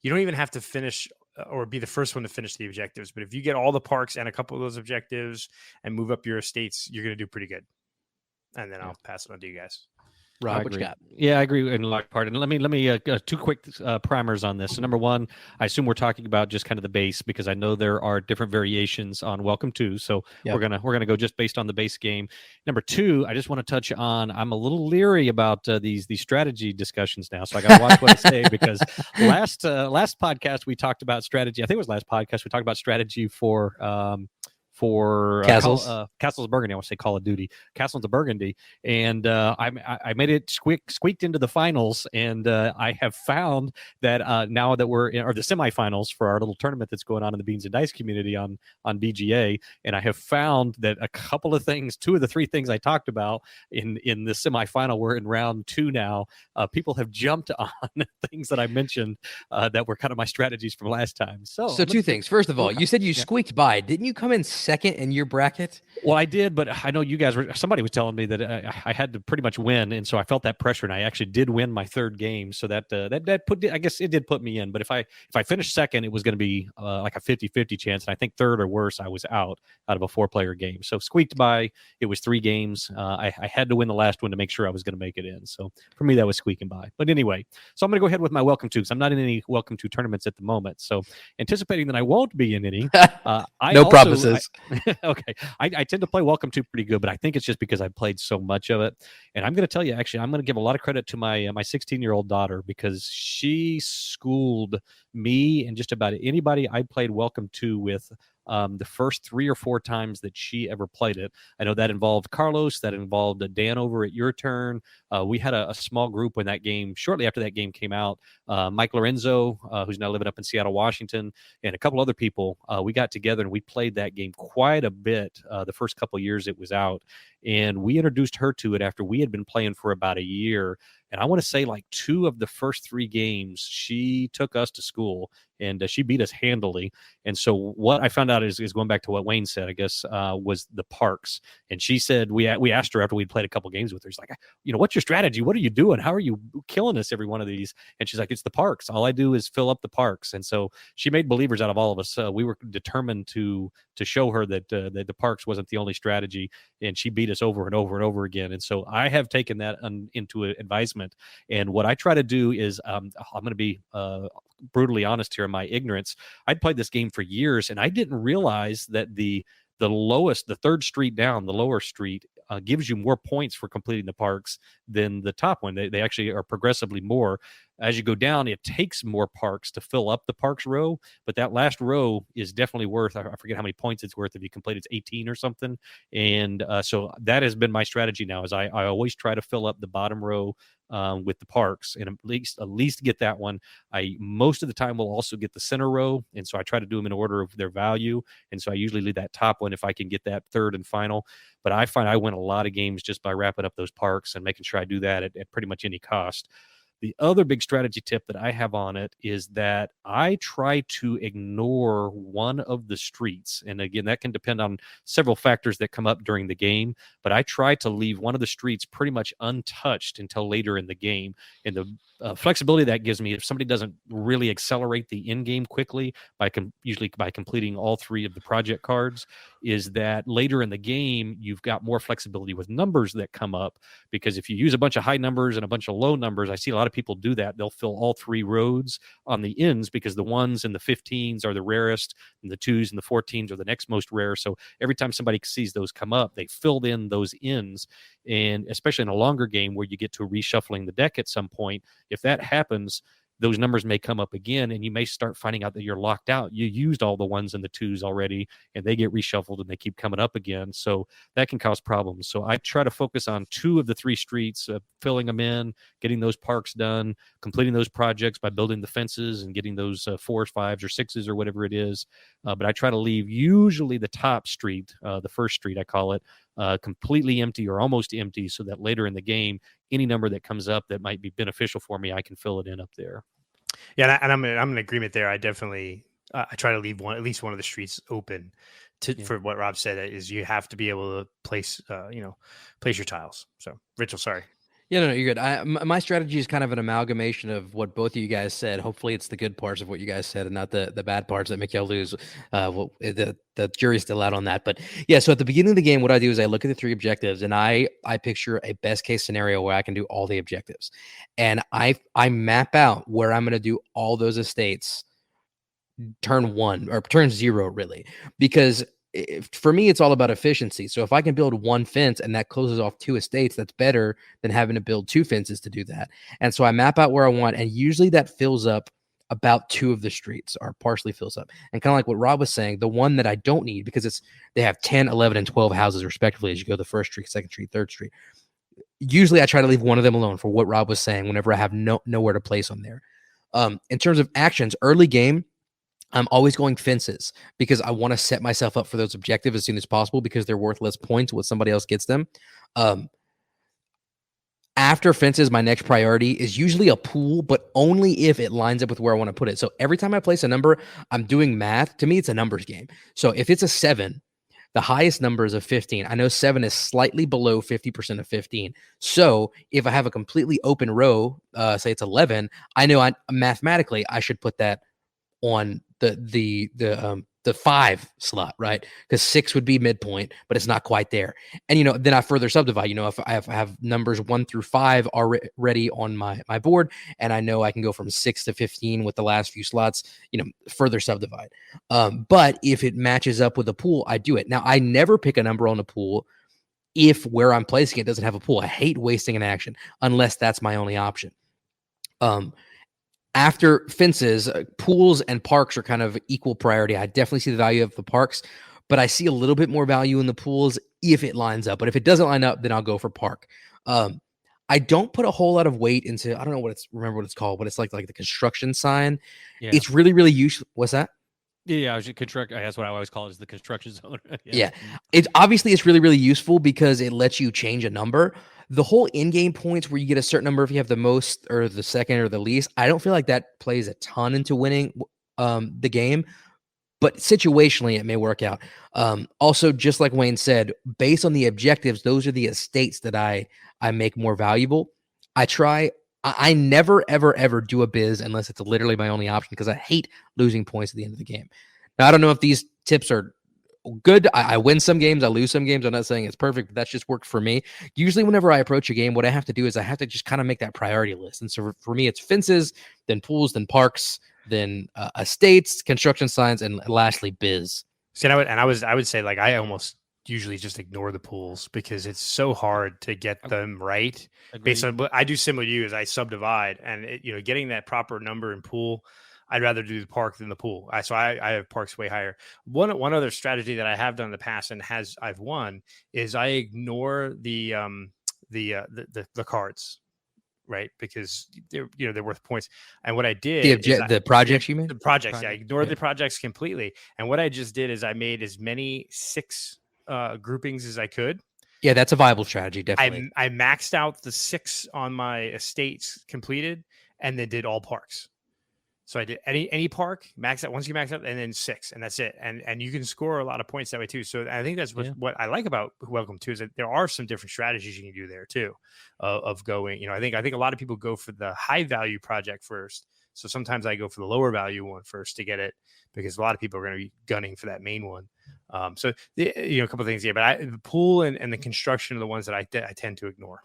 you don't even have to finish or be the first one to finish the objectives. But if you get all the parks and a couple of those objectives and move up your estates, you're going to do pretty good. And then I'll pass it on to you guys. Rob, I what you agree. got? Yeah, I agree in large part. And let me two quick primers on this. So number one, I assume we're talking about just kind of the base because I know there are different variations on Welcome to. So Yep. we're gonna go just based on the base game. Number two, I just want to touch on. I'm a little leery about these strategy discussions now, so I got to watch what I say because last podcast we talked about strategy. I think it was last podcast we talked about strategy for Castles. Castles of Burgundy. I want to say Call of Duty, Castles of Burgundy, and I made it squeaked into the finals, and I have found that now that we're in the semifinals for our little tournament that's going on in the Beans and Dice community on BGA, and I have found that a couple of things, two of the three things I talked about in the semifinal, we're in round two now. People have jumped on things that I mentioned that were kind of my strategies from last time. So two things. First of all, you said you squeaked by. Didn't you come in second in your bracket? Well, I did, but I know you guys were. Somebody was telling me that I had to pretty much win, and so I felt that pressure, and I actually did win my third game. So that put, I guess it did put me in. But if I finished second, it was going to be like a 50-50 chance, and I think third or worse, I was out of a 4-player game. So squeaked by. It was 3 games. I had to win the last one to make sure I was going to make it in. So for me, that was squeaking by. But anyway, so I'm going to go ahead with my Welcome to, because I'm not in any Welcome to tournaments at the moment. So anticipating that I won't be in any, No promises. Okay. I tend to play Welcome to pretty good, but I think it's just because I've played so much of it. And I'm going to tell you, actually, I'm going to give a lot of credit to my 16-year-old daughter because she schooled me and just about anybody I played Welcome to with the first 3 or 4 times that she ever played it. I know that involved Carlos, that involved Dan over at Your Turn. We had a small group when that game, shortly after that game came out, Mike Lorenzo, who's now living up in Seattle, Washington, and a couple other people, we got together and we played that game quite a bit the first couple years it was out. And we introduced her to it after we had been playing for about a year. And I want to say like 2 of the first 3 games, she took us to school and she beat us handily. And so what I found out is going back to what Wayne said, I guess, was the parks. And she said, we asked her after we'd played a couple games with her, she's like, what's your strategy? What are you doing? How are you killing us every one of these? And she's like, it's the parks. All I do is fill up the parks. And so she made believers out of all of us. We were determined to show her that the parks wasn't the only strategy, and she beat us over and over and over again. And so I have taken that into advisement. And what I try to do is I'm going to be brutally honest here in my ignorance. I'd played this game for years, and I didn't realize that the third street down, the lower street, gives you more points for completing the parks than the top one. They actually are progressively more. As you go down, it takes more parks to fill up the parks row, but that last row is definitely worth, I forget how many points it's worth. If you complete, it's 18 or something. And so that has been my strategy now, is I always try to fill up the bottom row with the parks, and at least get that one. I most of the time will also get the center row, and so I try to do them in order of their value. And so I usually leave that top one if I can get that third and final. But I find I win a lot of games just by wrapping up those parks and making sure I do that at pretty much any cost. The other big strategy tip that I have on it is that I try to ignore one of the streets. And again, that can depend on several factors that come up during the game, but I try to leave one of the streets pretty much untouched until later in the game. And the flexibility that gives me, if somebody doesn't really accelerate the end game quickly usually by completing all 3 of the project cards, is that later in the game you've got more flexibility with numbers that come up. Because if you use a bunch of high numbers and a bunch of low numbers, I see a lot of people do that. They'll fill all 3 roads on the ends because the 1s and the 15s are the rarest, and the 2s and the 14s are the next most rare. So every time somebody sees those come up, they filled in those ends. And especially in a longer game where you get to reshuffling the deck at some point, if that happens, those numbers may come up again, and you may start finding out that you're locked out. You used all the 1s and the 2s already, and they get reshuffled and they keep coming up again. So that can cause problems. So I try to focus on 2 of the 3 streets, filling them in, getting those parks done, completing those projects by building the fences and getting those 4s, 5s, or 6s or whatever it is. But I try to leave usually the top street, the first street I call it, completely empty or almost empty, so that later in the game, any number that comes up that might be beneficial for me, I can fill it in up there. Yeah, and I'm in agreement there. I definitely I try to leave at least one of the streets open for what Rob said, is you have to be able to place your tiles. So Rachel, sorry. Yeah, no, you're good. My strategy is kind of an amalgamation of what both of you guys said. Hopefully, it's the good parts of what you guys said and not the bad parts that make y'all lose. The jury's still out on that. But yeah, so at the beginning of the game, what I do is I look at the 3 objectives, and I picture a best case scenario where I can do all the objectives, and I map out where I'm going to do all those estates turn 1 or turn 0, really, because for me, it's all about efficiency. So if I can build 1 fence and that closes off 2 estates, that's better than having to build 2 fences to do that. And so I map out where I want, and usually that fills up about 2 of the streets, or partially fills up. And kind of like what Rob was saying, the one that I don't need, because they have 10, 11, and 12 houses respectively as you go the first street, second street, third street. Usually I try to leave one of them alone for what Rob was saying whenever I have nowhere to place on there. In terms of actions, early game, I'm always going fences because I want to set myself up for those objectives as soon as possible, because they're worth less points when somebody else gets them. After fences, my next priority is usually a pool, but only if it lines up with where I want to put it. So every time I place a number, I'm doing math. To me, it's a numbers game. So if it's a 7, the highest number is a 15. I know 7 is slightly below 50% of 15. So if I have a completely open row, say it's 11, I know mathematically I should put that on the 5 slot, right? Because 6 would be midpoint, but it's not quite there. And then I further subdivide. If I have numbers 1 through 5 already on my board, and I know I can go from 6 to 15 with the last few slots, further subdivide. But if it matches up with a pool, I do it. Now, I never pick a number on a pool if where I'm placing it doesn't have a pool. I hate wasting an action unless that's my only option. After fences, pools and parks are kind of equal priority. I definitely see the value of the parks, but I see a little bit more value in the pools if it lines up. But if it doesn't line up, then I'll go for park. I don't put a whole lot of weight into, I don't know remember what it's called, but it's like the construction sign. Yeah. It's really, really useful. What's that? Yeah, I should construct. That's what I always call it, is the construction zone. Yeah. It's really, really useful because it lets you change a number. The whole in-game points where you get a certain number if you have the most or the second or the least, I don't feel like that plays a ton into winning the game, but situationally it may work out. Also, just like Wayne said, based on the objectives, those are the estates that I make more valuable. I never, ever, ever do a biz unless it's literally my only option, because I hate losing points at the end of the game. Now, I don't know if these tips are good. I win some games, I lose some games. I'm not saying it's perfect, but that's just worked for me. Usually whenever I approach a game, what I have to do is I have to just kind of make that priority list. And so for me, it's fences, then pools, then parks, then estates, construction signs, and lastly biz. See, I would say, like, I almost usually just ignore the pools because it's so hard to get them right. Based Agreed. on what I do, similar to you, is I subdivide, and getting that proper number in pool. I'd rather do the park than the pool. I have parks way higher. One other strategy that I have done in the past and I've won is I ignore the cards, right? Because they're worth points. And what I did The projects you mean? the projects, I Project, ignored the projects completely. And what I just did is I made as many 6 groupings as I could. Yeah, that's a viable strategy, definitely. I maxed out the 6 on my estates completed, and then did all parks. So I did any park, max out once you max out, and then 6, and that's it. And you can score a lot of points that way too. So I think that's what I like about Welcome to is that there are some different strategies you can do there too, of going. I think a lot of people go for the high value project first. So sometimes I go for the lower value one first to get it, because a lot of people are going to be gunning for that main one. So a couple of things here, but the pool and the construction are the ones that I tend to ignore.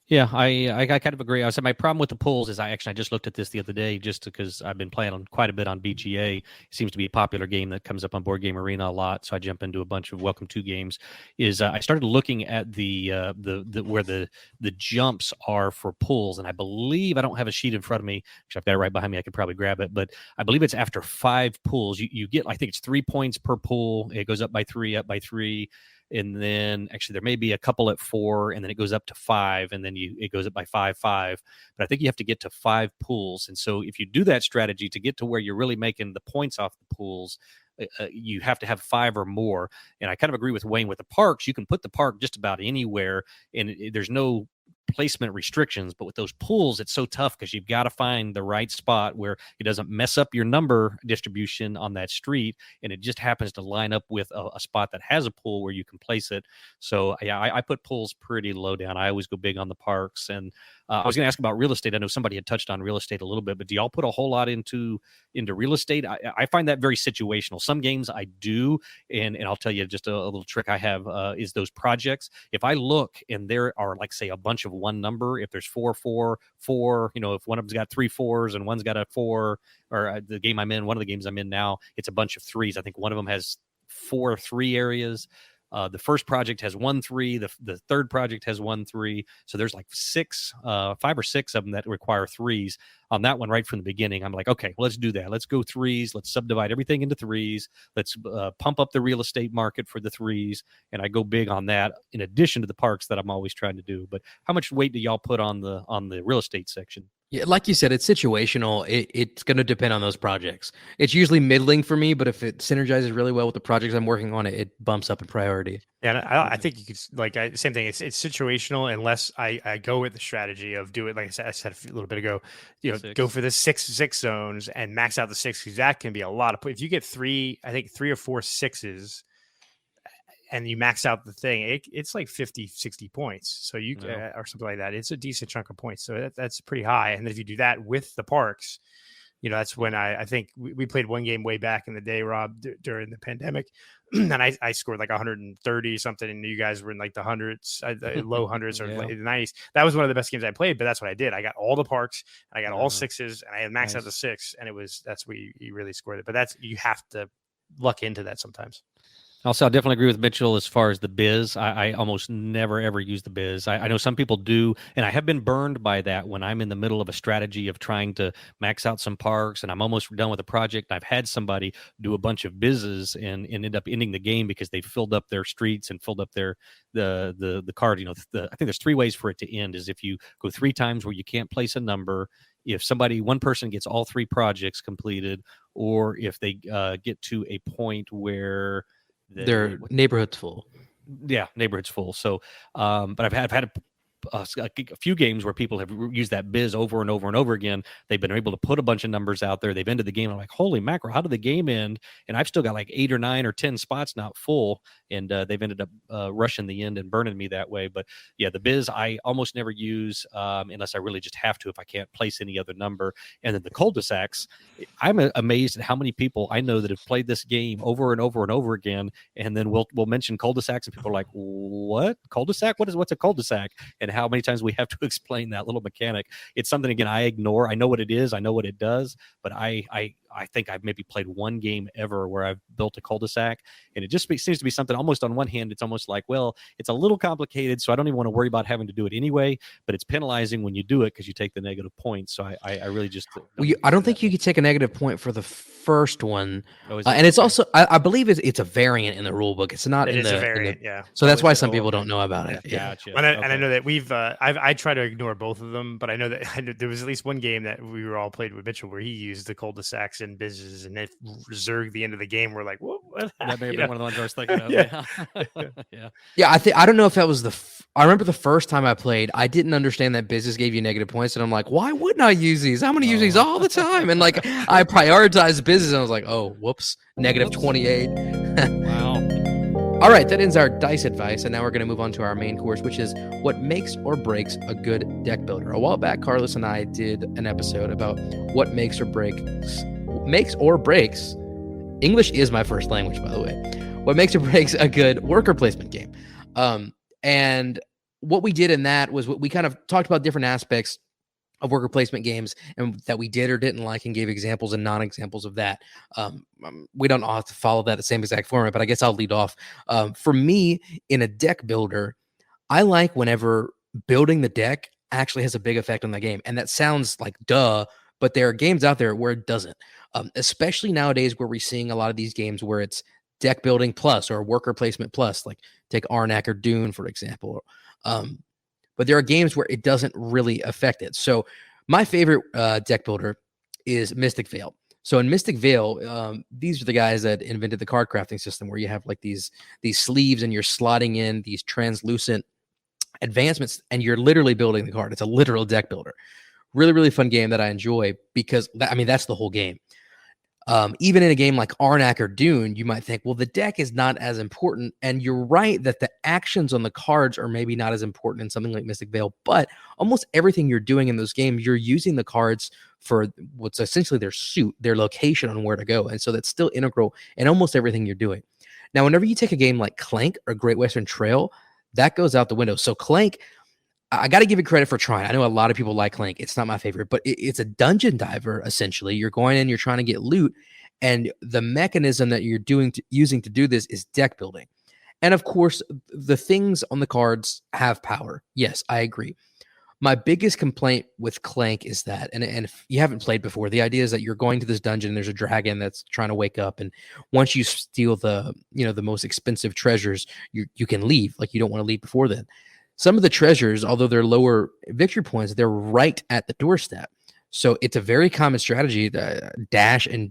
Yeah, I kind of agree. I said my problem with the pools is I just looked at this the other day just because I've been playing on quite a bit on BGA. It seems to be a popular game that comes up on Board Game Arena a lot, so I jump into a bunch of Welcome to games. I started looking at the where the jumps are for pools, and I believe I don't have a sheet in front of me. Actually, I've got it right behind me. I could probably grab it, but I believe it's after 5 pools you get. I think it's 3 points per pool. It goes up by 3, up by 3. And then actually there may be a couple at 4, and then it goes up to 5, and then it goes up by 5. But I think you have to get to 5 pools. And so if you do that strategy to get to where you're really making the points off the pools, you have to have 5 or more. And I kind of agree with Wayne with the parks. You can put the park just about anywhere, and there's no placement restrictions. But with those pools, it's so tough because you've got to find the right spot where it doesn't mess up your number distribution on that street, and it just happens to line up with a spot that has a pool where you can place it. So yeah, I put pools pretty low down. I always go big on the parks. And I was going to ask about real estate. I know somebody had touched on real estate a little bit, but do y'all put a whole lot into real estate? I find that very situational. Some games I do, and I'll tell you just a little trick I have is those projects. If I look and there are, like, say, a bunch of one number, if there's 4, 4, 4, if one of them's got 3 4s and one's got a 4, or the game I'm in, one of the games I'm in now, it's a bunch of 3s. I think one of them has 4 3 areas. The first project has 1 3. The third project has 1 3. So there's like 5 or 6 of them that require 3s. On that one, right from the beginning, I'm like, okay, well, let's do that. Let's go 3s. Let's subdivide everything into 3s. Let's pump up the real estate market for the 3s. And I go big on that in addition to the parks that I'm always trying to do. But how much weight do y'all put on the real estate section? Yeah, like you said, it's situational. It's going to depend on those projects. It's usually middling for me, but if it synergizes really well with the projects I'm working on, it bumps up in priority. Yeah, and I think you could same thing. It's situational unless I go with the strategy of do it like I said a little bit ago. Go for the six zones and max out the 6, because that can be a lot of. If you get 3 or 4 6s, and you max out the thing, it's like 50, 60 points. So you or something like that. It's a decent chunk of points. So that's pretty high. And then if you do that with the parks, that's when I think we played one game way back in the day, Rob, during the pandemic. And I scored like 130 something, and you guys were in like the hundreds, low hundreds or the 90s. That was one of the best games I played, but that's what I did. I got all the parks, and I got all 6s, and I had maxed out the 6, and that's where you really scored it. But you have to luck into that sometimes. Also, I definitely agree with Mitchell as far as the biz. I almost never, ever use the biz. I know some people do, and I have been burned by that when I'm in the middle of a strategy of trying to max out some parks, and I'm almost done with a project. I've had somebody do a bunch of bizzes and end up ending the game because they filled up their streets and filled up the card. I think there's 3 ways for it to end. Is if you go 3 times where you can't place a number, if one person gets all 3 projects completed, or if they get to a point where their neighborhood's full. Yeah, neighborhood's full. So, but I've had a few games where people have used that biz over and over and over again. They've been able to put a bunch of numbers out there. They've ended the game. I'm like, holy mackerel, how did the game end? And I've still got like 8 or 9 or 10 spots not full, and they've ended up rushing the end and burning me that way. But yeah, the biz I almost never use unless I really just have to, if I can't place any other number. And then the cul-de-sacs, I'm amazed at how many people I know that have played this game over and over and over again. And then we'll mention cul-de-sacs, and people are like, what? Cul-de-sac? What's a cul-de-sac? And how many times we have to explain that little mechanic. It's something, again, I ignore. I know what it is. I know what it does, but I I think I've maybe played one game ever where I've built a cul-de-sac, and it just seems to be something almost on one hand, it's almost like, well, it's a little complicated, so I don't even want to worry about having to do it anyway, but it's penalizing when you do it because you take the negative points. So I really just I don't think you could take a negative point for the first one. Oh, is And it? it's also, I believe it's a variant in the rule book. It's not It in is the a variant, yeah. So that's why Always some a people little don't know about it. Yeah. Gotcha. And I Okay. know that we've I try to ignore both of them, but I know that there was at least one game that we were all played with Mitchell where he used the cul-de-sacs and business, and it Zerg the end of the game. We're like, what? That may have You been know? one of the ones I was thinking of. Yeah. Yeah. Yeah, I don't know if that was I remember the first time I played, I didn't understand that business gave you negative points, and I'm like, why wouldn't I use these? I'm going to use these all the time. And like, I prioritized business, and I was like, oh, whoops, negative 28. Wow. All right, that ends our dice advice, and now we're going to move on to our main course, which is what makes or breaks a good deck builder. A while back, Carlos and I did an episode about what makes or breaks. English is my first language, by the way. What makes or breaks a good worker placement game. And what we did in that was we kind of talked about different aspects of worker placement games and that we did or didn't like, and gave examples and non-examples of that. We don't all have to follow that the same exact format, but I guess I'll lead off. For me, in a deck builder, I like whenever building the deck actually has a big effect on the game. And that sounds like duh, but there are games out there where it doesn't. Especially nowadays where we're seeing a lot of these games where it's deck building plus or worker placement plus, like take Arnak or Dune, for example. But there are games where it doesn't really affect it. So my favorite deck builder is Mystic Vale. So in Mystic Vale, these are the guys that invented the card crafting system, where you have like these sleeves and you're slotting in these translucent advancements and you're literally building the card. It's a literal deck builder. Really, really fun game that I enjoy because that's the whole game. Even in a game like Arnak or Dune, you might think, well, the deck is not as important. And you're right that the actions on the cards are maybe not as important in something like Mystic Vale, but almost everything you're doing in those games, you're using the cards for what's essentially their suit, their location on where to go. And so that's still integral in almost everything you're doing. Now, whenever you take a game like Clank or Great Western Trail, that goes out the window. So Clank, I got to give it credit for trying. I know a lot of people like Clank. It's not my favorite, but it's a dungeon diver, essentially. You're going in, you're trying to get loot, and the mechanism that you're using to do this is deck building. And of course, the things on the cards have power. Yes, I agree. My biggest complaint with Clank is that, and if you haven't played before, the idea is that you're going to this dungeon and there's a dragon that's trying to wake up, and once you steal the most expensive treasures, you can leave. Like, you don't want to leave before then. Some of the treasures, although they're lower victory points, they're right at the doorstep. So it's a very common strategy to dash and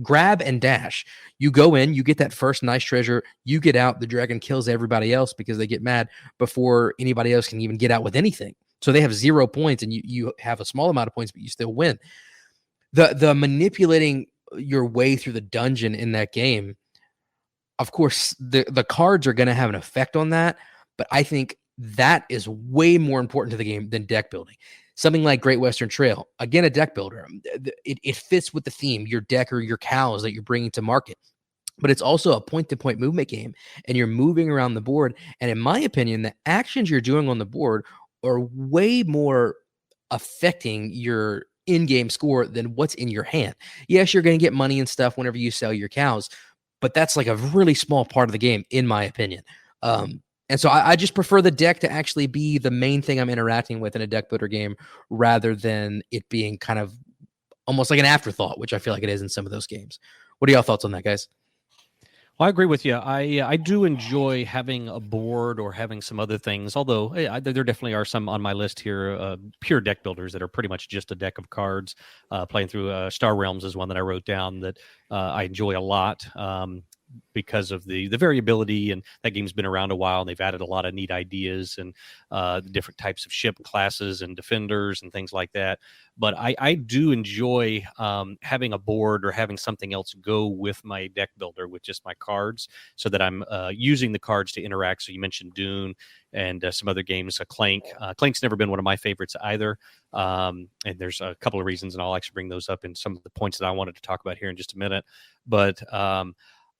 grab and dash. You go in, you get that first nice treasure, you get out, the dragon kills everybody else because they get mad before anybody else can even get out with anything. So they have 0 points and you have a small amount of points, but you still win. The manipulating your way through the dungeon in that game, of course, the cards are going to have an effect on that, but I think that is way more important to the game than deck building. Something like Great Western Trail, again, a deck builder. It fits with the theme, your deck or your cows that you're bringing to market. But it's also a point-to-point movement game, and you're moving around the board. And in my opinion, the actions you're doing on the board are way more affecting your in-game score than what's in your hand. Yes, you're going to get money and stuff whenever you sell your cows, but that's like a really small part of the game, in my opinion. And so I just prefer the deck to actually be the main thing I'm interacting with in a deck builder game, rather than it being kind of almost like an afterthought, which I feel like it is in some of those games. What are y'all thoughts on that, guys? Well, I agree with you. I do enjoy having a board or having some other things, although there definitely are some on my list here, pure deck builders that are pretty much just a deck of cards. Playing through Star Realms is one that I wrote down that I enjoy a lot. Because of the variability, and that game's been around a while, and they've added a lot of neat ideas and the different types of ship classes and defenders and things like that. But I do enjoy having a board or having something else go with my deck builder with just my cards, so that I'm using the cards to interact. So you mentioned Dune and some other games. Clank. Clank's never been one of my favorites either. And there's a couple of reasons, and I'll actually bring those up in some of the points that I wanted to talk about here in just a minute. But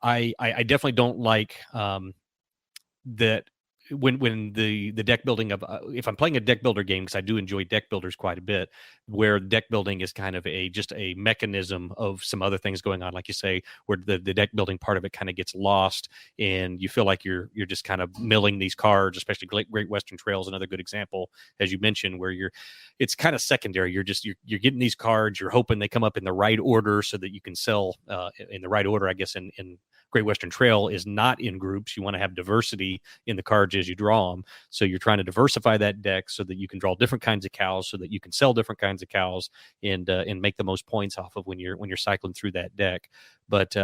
I definitely don't like that when the deck building of if I'm playing a deck builder game, because I do enjoy deck builders quite a bit, where deck building is kind of just a mechanism of some other things going on, like you say, where the deck building part of it kind of gets lost, and you feel like you're just kind of milling these cards, especially Great Western Trail is another good example, as you mentioned, where it's kind of secondary. You're getting these cards, you're hoping they come up in the right order so that you can sell in the right order. I guess in Great Western Trail is not in groups. You want to have diversity in the cards as you draw them. So you're trying to diversify that deck so that you can draw different kinds of cows, so that you can sell different kinds of cows and make the most points off of when you're cycling through that deck. But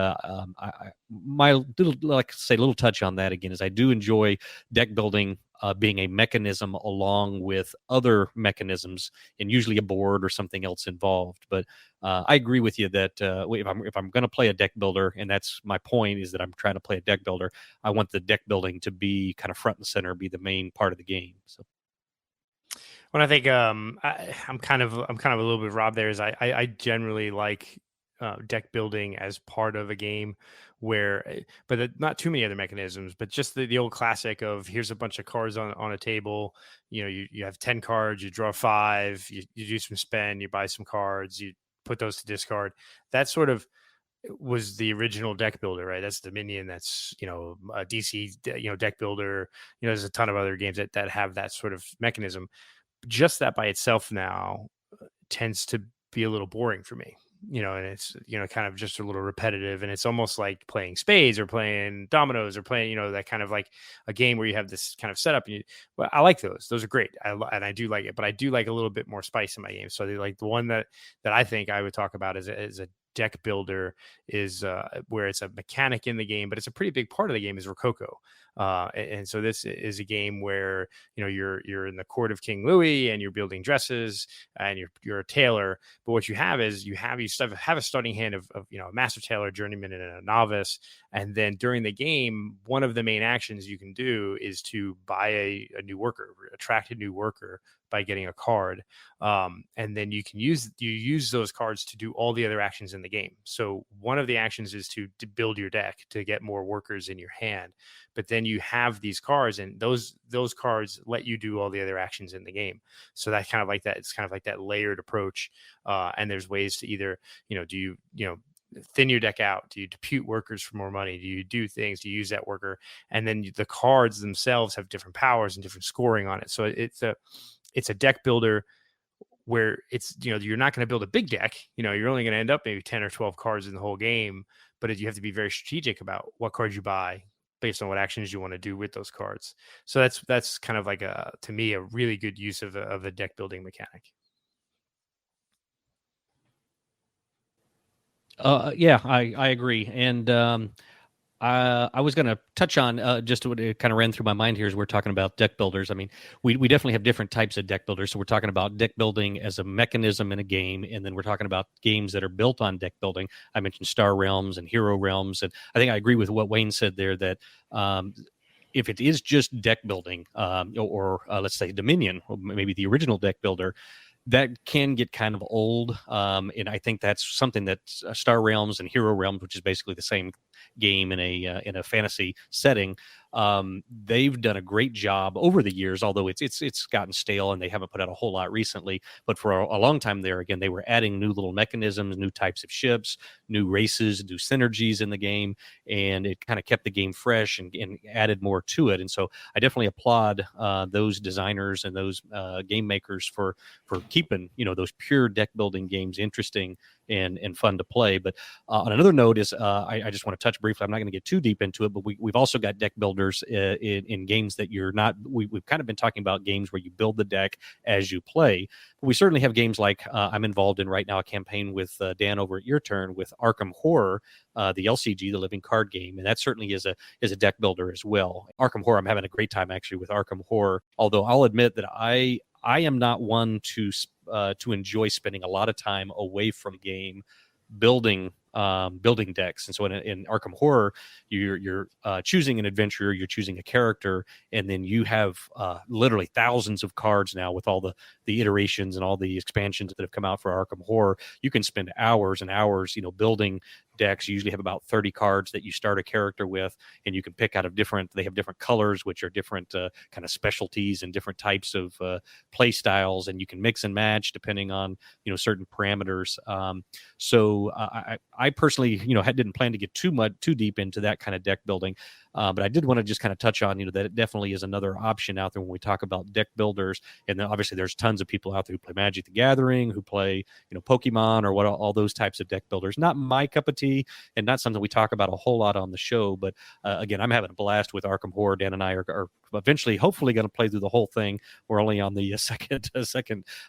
my little touch on that again is I do enjoy deck building being a mechanism along with other mechanisms, and usually a board or something else involved. But I agree with you that if I'm going to play a deck builder, and that's my point, is that I'm trying to play a deck builder, I want the deck building to be kind of front and center, be the main part of the game. So. When I think I'm kind of a little bit Rob there, is I generally like deck building as part of a game where, but not too many other mechanisms, but just the old classic of here's a bunch of cards on a table. You have 10 cards, you draw 5, you do some spend, you buy some cards, you put those to discard. That sort of was the original deck builder, right? That's Dominion. That's, a DC, deck builder. There's a ton of other games that have that sort of mechanism. Just that by itself now tends to be a little boring for me, and it's, kind of just a little repetitive, and it's almost like playing spades or playing dominoes or playing, that kind of like a game where you have this kind of setup. Well, I like those are great. And I do like it, but I do like a little bit more spice in my game. So like the one that I think I would talk about is a deck builder is where it's a mechanic in the game, but it's a pretty big part of the game is Rococo. And so this is a game where, you're in the court of King Louis and you're building dresses and you're a tailor. But what you have is you have a starting hand of a master tailor, journeyman, and a novice. And then during the game, one of the main actions you can do is to buy a new worker, attract a new worker by getting a card. And then you use those cards to do all the other actions in the game. So one of the actions is to build your deck, to get more workers in your hand. But then you have these cards, and those cards let you do all the other actions in the game. So that's kind of like that. It's kind of like that layered approach. And there's ways to either, do you thin your deck out? Do you depute workers for more money? Do you do things? Do you use that worker? And then the cards themselves have different powers and different scoring on it. So it's a deck builder where it's, you're not going to build a big deck. You're only going to end up maybe 10 or 12 cards in the whole game, but you have to be very strategic about what cards you buy based on what actions you want to do with those cards. So that's kind of like to me, a really good use of a deck building mechanic. Yeah, I agree. And I was going to touch on just what it kind of ran through my mind here as we're talking about deck builders. I mean, we definitely have different types of deck builders. So we're talking about deck building as a mechanism in a game, and then we're talking about games that are built on deck building. I mentioned Star Realms and Hero Realms, and I think I agree with what Wayne said there, that if it is just deck building, or let's say Dominion, or maybe the original deck builder, that can get kind of old. And I think that's something that Star Realms and Hero Realms, which is basically the same game in a fantasy setting, they've done a great job over the years, although it's gotten stale and they haven't put out a whole lot recently. But for a long time there, again, they were adding new little mechanisms, new types of ships, new races, new synergies in the game, and it kind of kept the game fresh and added more to it. And so I definitely applaud those designers and those game makers for keeping those pure deck building games interesting and fun to play. But on another note is I just want to touch briefly. I'm not going to get too deep into it, but we've also got deck builders in games that you're not. We've kind of been talking about games where you build the deck as you play. But we certainly have games like I'm involved in right now, a campaign with Dan over at Your Turn with Arkham Horror, the LCG, the living card game, and that certainly is a deck builder as well. Arkham Horror, I'm having a great time actually with Arkham Horror. Although I'll admit that I am not one to enjoy spending a lot of time away from game building decks. And so in Arkham Horror, you're choosing an adventurer, you're choosing a character, and then you have literally thousands of cards now with all the iterations and all the expansions that have come out for Arkham Horror. You can spend hours and hours, building decks usually have about 30 cards that you start a character with, and you can pick out of they have different colors, which are different kind of specialties and different types of play styles, and you can mix and match depending on certain parameters. So I personally didn't plan to get too deep into that kind of deck building. But I did want to just kind of touch on, that it definitely is another option out there when we talk about deck builders. And then obviously there's tons of people out there who play Magic the Gathering, who play, Pokemon or all those types of deck builders. Not my cup of tea and not something we talk about a whole lot on the show. But again, I'm having a blast with Arkham Horror. Dan and I are eventually, hopefully, going to play through the whole thing. We're only on the second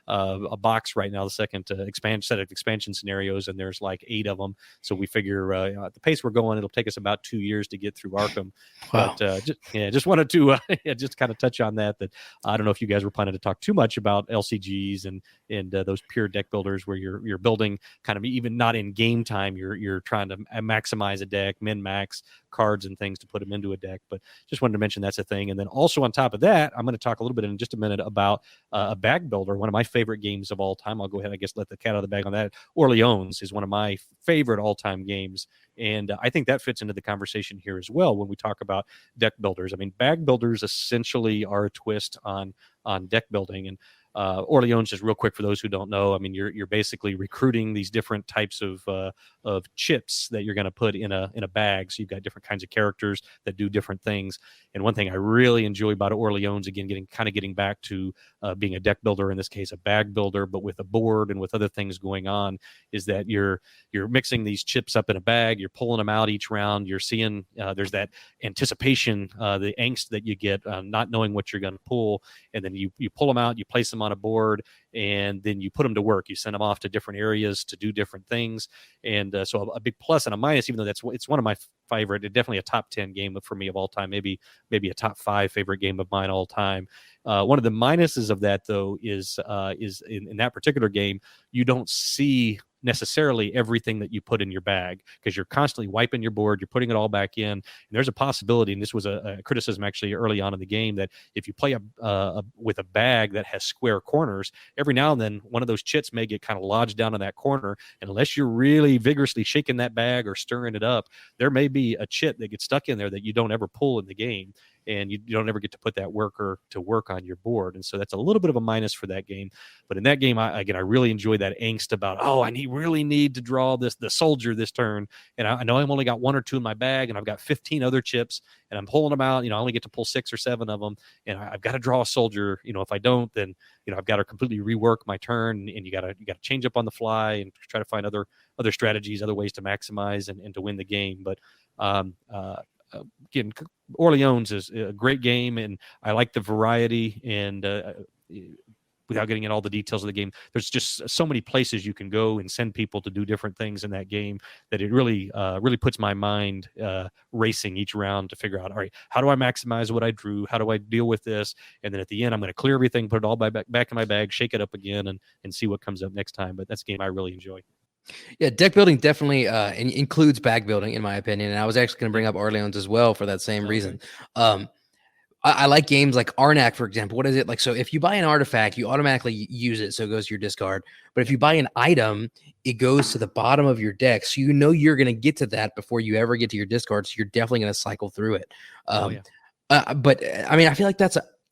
a box right now, the second set of expansion scenarios, and there's like 8 of them. So we figure at the pace we're going, it'll take us about 2 years to get through Arkham. Wow. But just wanted to just kind of touch on that. That I don't know if you guys were planning to talk too much about LCGs and those pure deck builders where you're building kind of even not in game time. You're trying to maximize a deck, min max cards and things to put them into a deck. But just wanted to mention that's a thing. And then also on top of that, I'm going to talk a little bit in just a minute about a bag builder, one of my favorite games of all time. I'll go ahead, I guess, let the cat out of the bag on that. Orleans is one of my favorite all-time games. And I think that fits into the conversation here as well when we talk about deck builders. I mean, bag builders essentially are a twist on deck building. And Orleans, just real quick for those who don't know, I mean, you're basically recruiting these different types of chips that you're going to put in a bag. So you've got different kinds of characters that do different things. And one thing I really enjoy about Orleans, again, getting back to being a deck builder, in this case a bag builder, but with a board and with other things going on, is that you're mixing these chips up in a bag. You're pulling them out each round. You're seeing there's that anticipation, the angst that you get not knowing what you're going to pull, and then you pull them out, you place them on a board, and then you put them to work. You send them off to different areas to do different things. And so a big plus and a minus, even though it's one of my favorite, definitely a top 10 game for me of all time, maybe a top 5 favorite game of mine all time. One of the minuses of that, though, is in that particular game, you don't see necessarily everything that you put in your bag because you're constantly wiping your board, you're putting it all back in. And there's a possibility, and this was a criticism actually early on in the game, that if you play with a bag that has square corners, every now and then one of those chits may get kind of lodged down in that corner. And unless you're really vigorously shaking that bag or stirring it up, there may be a chit that gets stuck in there that you don't ever pull in the game. And you don't ever get to put that worker to work on your board. And so that's a little bit of a minus for that game. But in that game, I really enjoy that angst about, I really need to draw the soldier this turn. And I know I've only got 1 or 2 in my bag, and I've got 15 other chips, and I'm pulling them out. I only get to pull 6 or 7 of them, and I've got to draw a soldier. If I don't, then I've got to completely rework my turn, and you got to change up on the fly and try to find other strategies, other ways to maximize and to win the game. But again, Orleans is a great game, and I like the variety. And without getting into all the details of the game, there's just so many places you can go and send people to do different things in that game that it really puts my mind racing each round to figure out, all right, how do I maximize what I drew? How do I deal with this? And then at the end, I'm going to clear everything, put it all back in my bag, shake it up again, and see what comes up next time. But that's a game I really enjoy. Yeah, deck building definitely includes bag building, in my opinion. And I was actually going to bring up Orleans as well for that same reason. I like games like Arnak, for example. What is it like? So if you buy an artifact, you automatically use it, so it goes to your discard. But if you buy an item, it goes to the bottom of your deck, so you're going to get to that before you ever get to your discard. So you're definitely going to cycle through it. But I mean, I feel like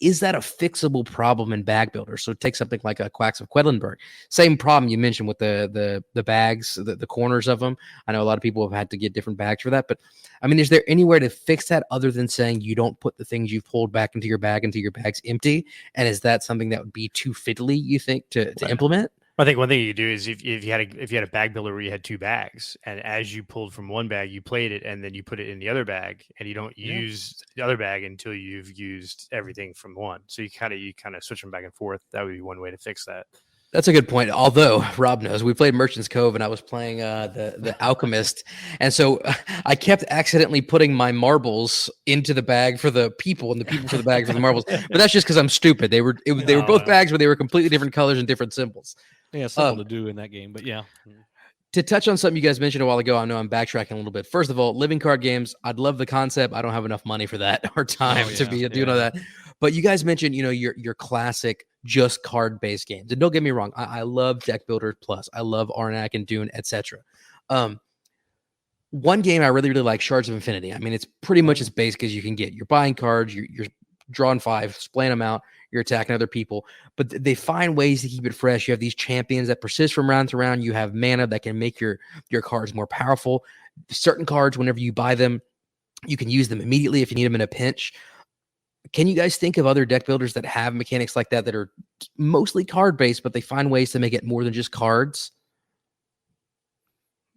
is that a fixable problem in bag builders? So take something like a Quacks of Quedlinburg. Same problem you mentioned with the bags, the corners of them. I know a lot of people have had to get different bags for that. But, I mean, is there anywhere to fix that other than saying you don't put the things you've pulled back into your bag until your bag's empty? And is that something that would be too fiddly, you think, to implement? I think one thing you do is if you had a bag builder where you had 2 bags, and as you pulled from one bag, you played it, and then you put it in the other bag, and you don't use the other bag until you've used everything from one. So you kind of switch them back and forth. That would be one way to fix that. That's a good point. Although Rob knows, we played Merchant's Cove, and I was playing the Alchemist, and so I kept accidentally putting my marbles into the bag for the people, and the people for the bag for the marbles. But that's just because I'm stupid. They were both bags, but they were completely different colors and different symbols. Yeah, something to do in that game, but yeah. To touch on something you guys mentioned a while ago, I know I'm backtracking a little bit. First of all, living card games, I'd love the concept. I don't have enough money for that or time to be doing all that. But you guys mentioned, your classic just card-based games. And don't get me wrong, I love Deck Builder Plus. I love Arnak and Dune, etc. one game I really, really like, Shards of Infinity. I mean, it's pretty much as basic as you can get. You're buying cards, you're drawing 5, splaying them out, you're attacking other people. But they find ways to keep it fresh. You have these champions that persist from round to round. You have mana that can make your cards more powerful. Certain cards, whenever you buy them, you can use them immediately if you need them in a pinch. Can you guys think of other deck builders that have mechanics like that are mostly card-based, but they find ways to make it more than just cards?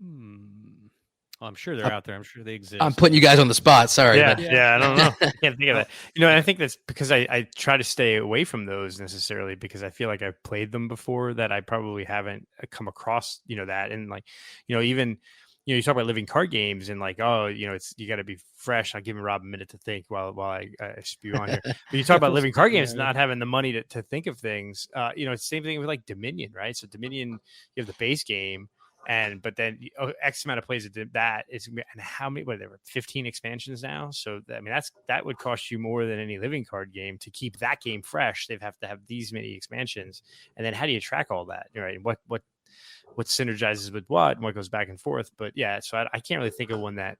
Well, I'm sure they're out there. I'm sure they exist. I'm putting you guys on the spot. Sorry. Yeah, but... I don't know. I can't think of it. And I think that's because I try to stay away from those necessarily because I feel like I've played them before that I probably haven't come across, that. And like, even, you talk about living card games and like, oh, it's, you got to be fresh. I'll give Rob a minute to think while I spew on here. But you talk about living card games, not having the money to think of things. It's the same thing with like Dominion, right? So Dominion, you have the base game. But then X amount of plays that is, and how many? What, there were 15 expansions now. So I mean, that would cost you more than any living card game to keep that game fresh. They have to have these many expansions, and then how do you track all that? Right? What synergizes with what, and what goes back and forth? But yeah, so I can't really think of one that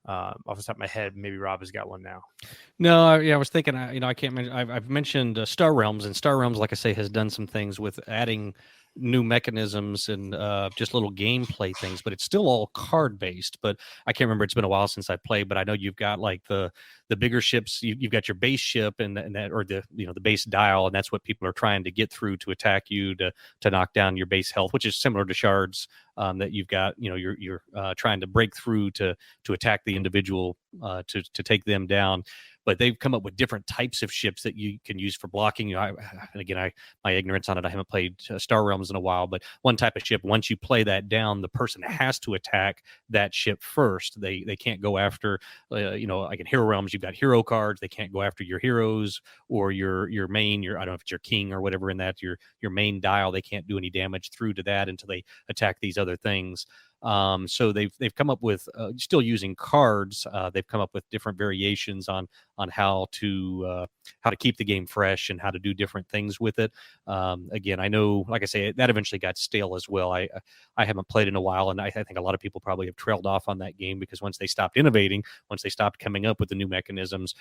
off the top of my head. Maybe Rob has got one now. No, I was thinking. I can't mention. I've mentioned Star Realms, and Star Realms, like I say, has done some things with adding new mechanisms and just little gameplay things, but it's still all card based. But I can't remember, it's been a while since I played, but I know you've got like the bigger ships. You've got your base ship and that, or the base dial, and that's what people are trying to get through to attack you to knock down your base health, which is similar to shards that you've got. You're trying to break through to attack the individual to take them down. But they've come up with different types of ships that you can use for blocking. And again, my ignorance on it, I haven't played Star Realms in a while, but one type of ship, once you play that down, the person has to attack that ship first. They can't go after, like in Hero Realms, you've got hero cards. They can't go after your heroes or your main, I don't know if it's your king or whatever in that, your main dial. They can't do any damage through to that until they attack these other things. So they've come up with still using cards. They've come up with different variations on how to keep the game fresh and how to do different things with it. Again, I know, like I say, that eventually got stale as well. I haven't played in a while, and I think a lot of people probably have trailed off on that game because once they stopped innovating, once they stopped coming up with the new mechanisms,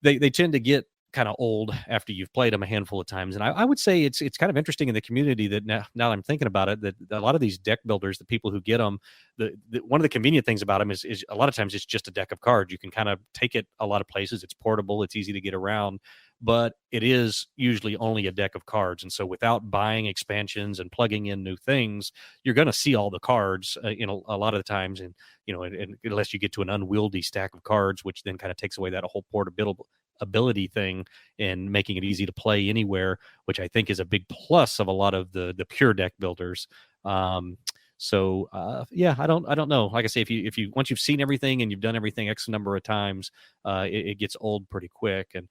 they tend to get kind of old after you've played them a handful of times. And I would say it's kind of interesting in the community that now that I'm thinking about it, that a lot of these deck builders, the people who get them, one of the convenient things about them is a lot of times it's just a deck of cards. You can kind of take it a lot of places. It's portable. It's easy to get around, but it is usually only a deck of cards. And so without buying expansions and plugging in new things, you're going to see all the cards a lot of the times. And, unless you get to an unwieldy stack of cards, which then kind of takes away that whole portability thing and making it easy to play anywhere, which I think is a big plus of a lot of the pure deck builders. So I don't know. Like I say, if you once you've seen everything and you've done everything X number of times, it gets old pretty quick. And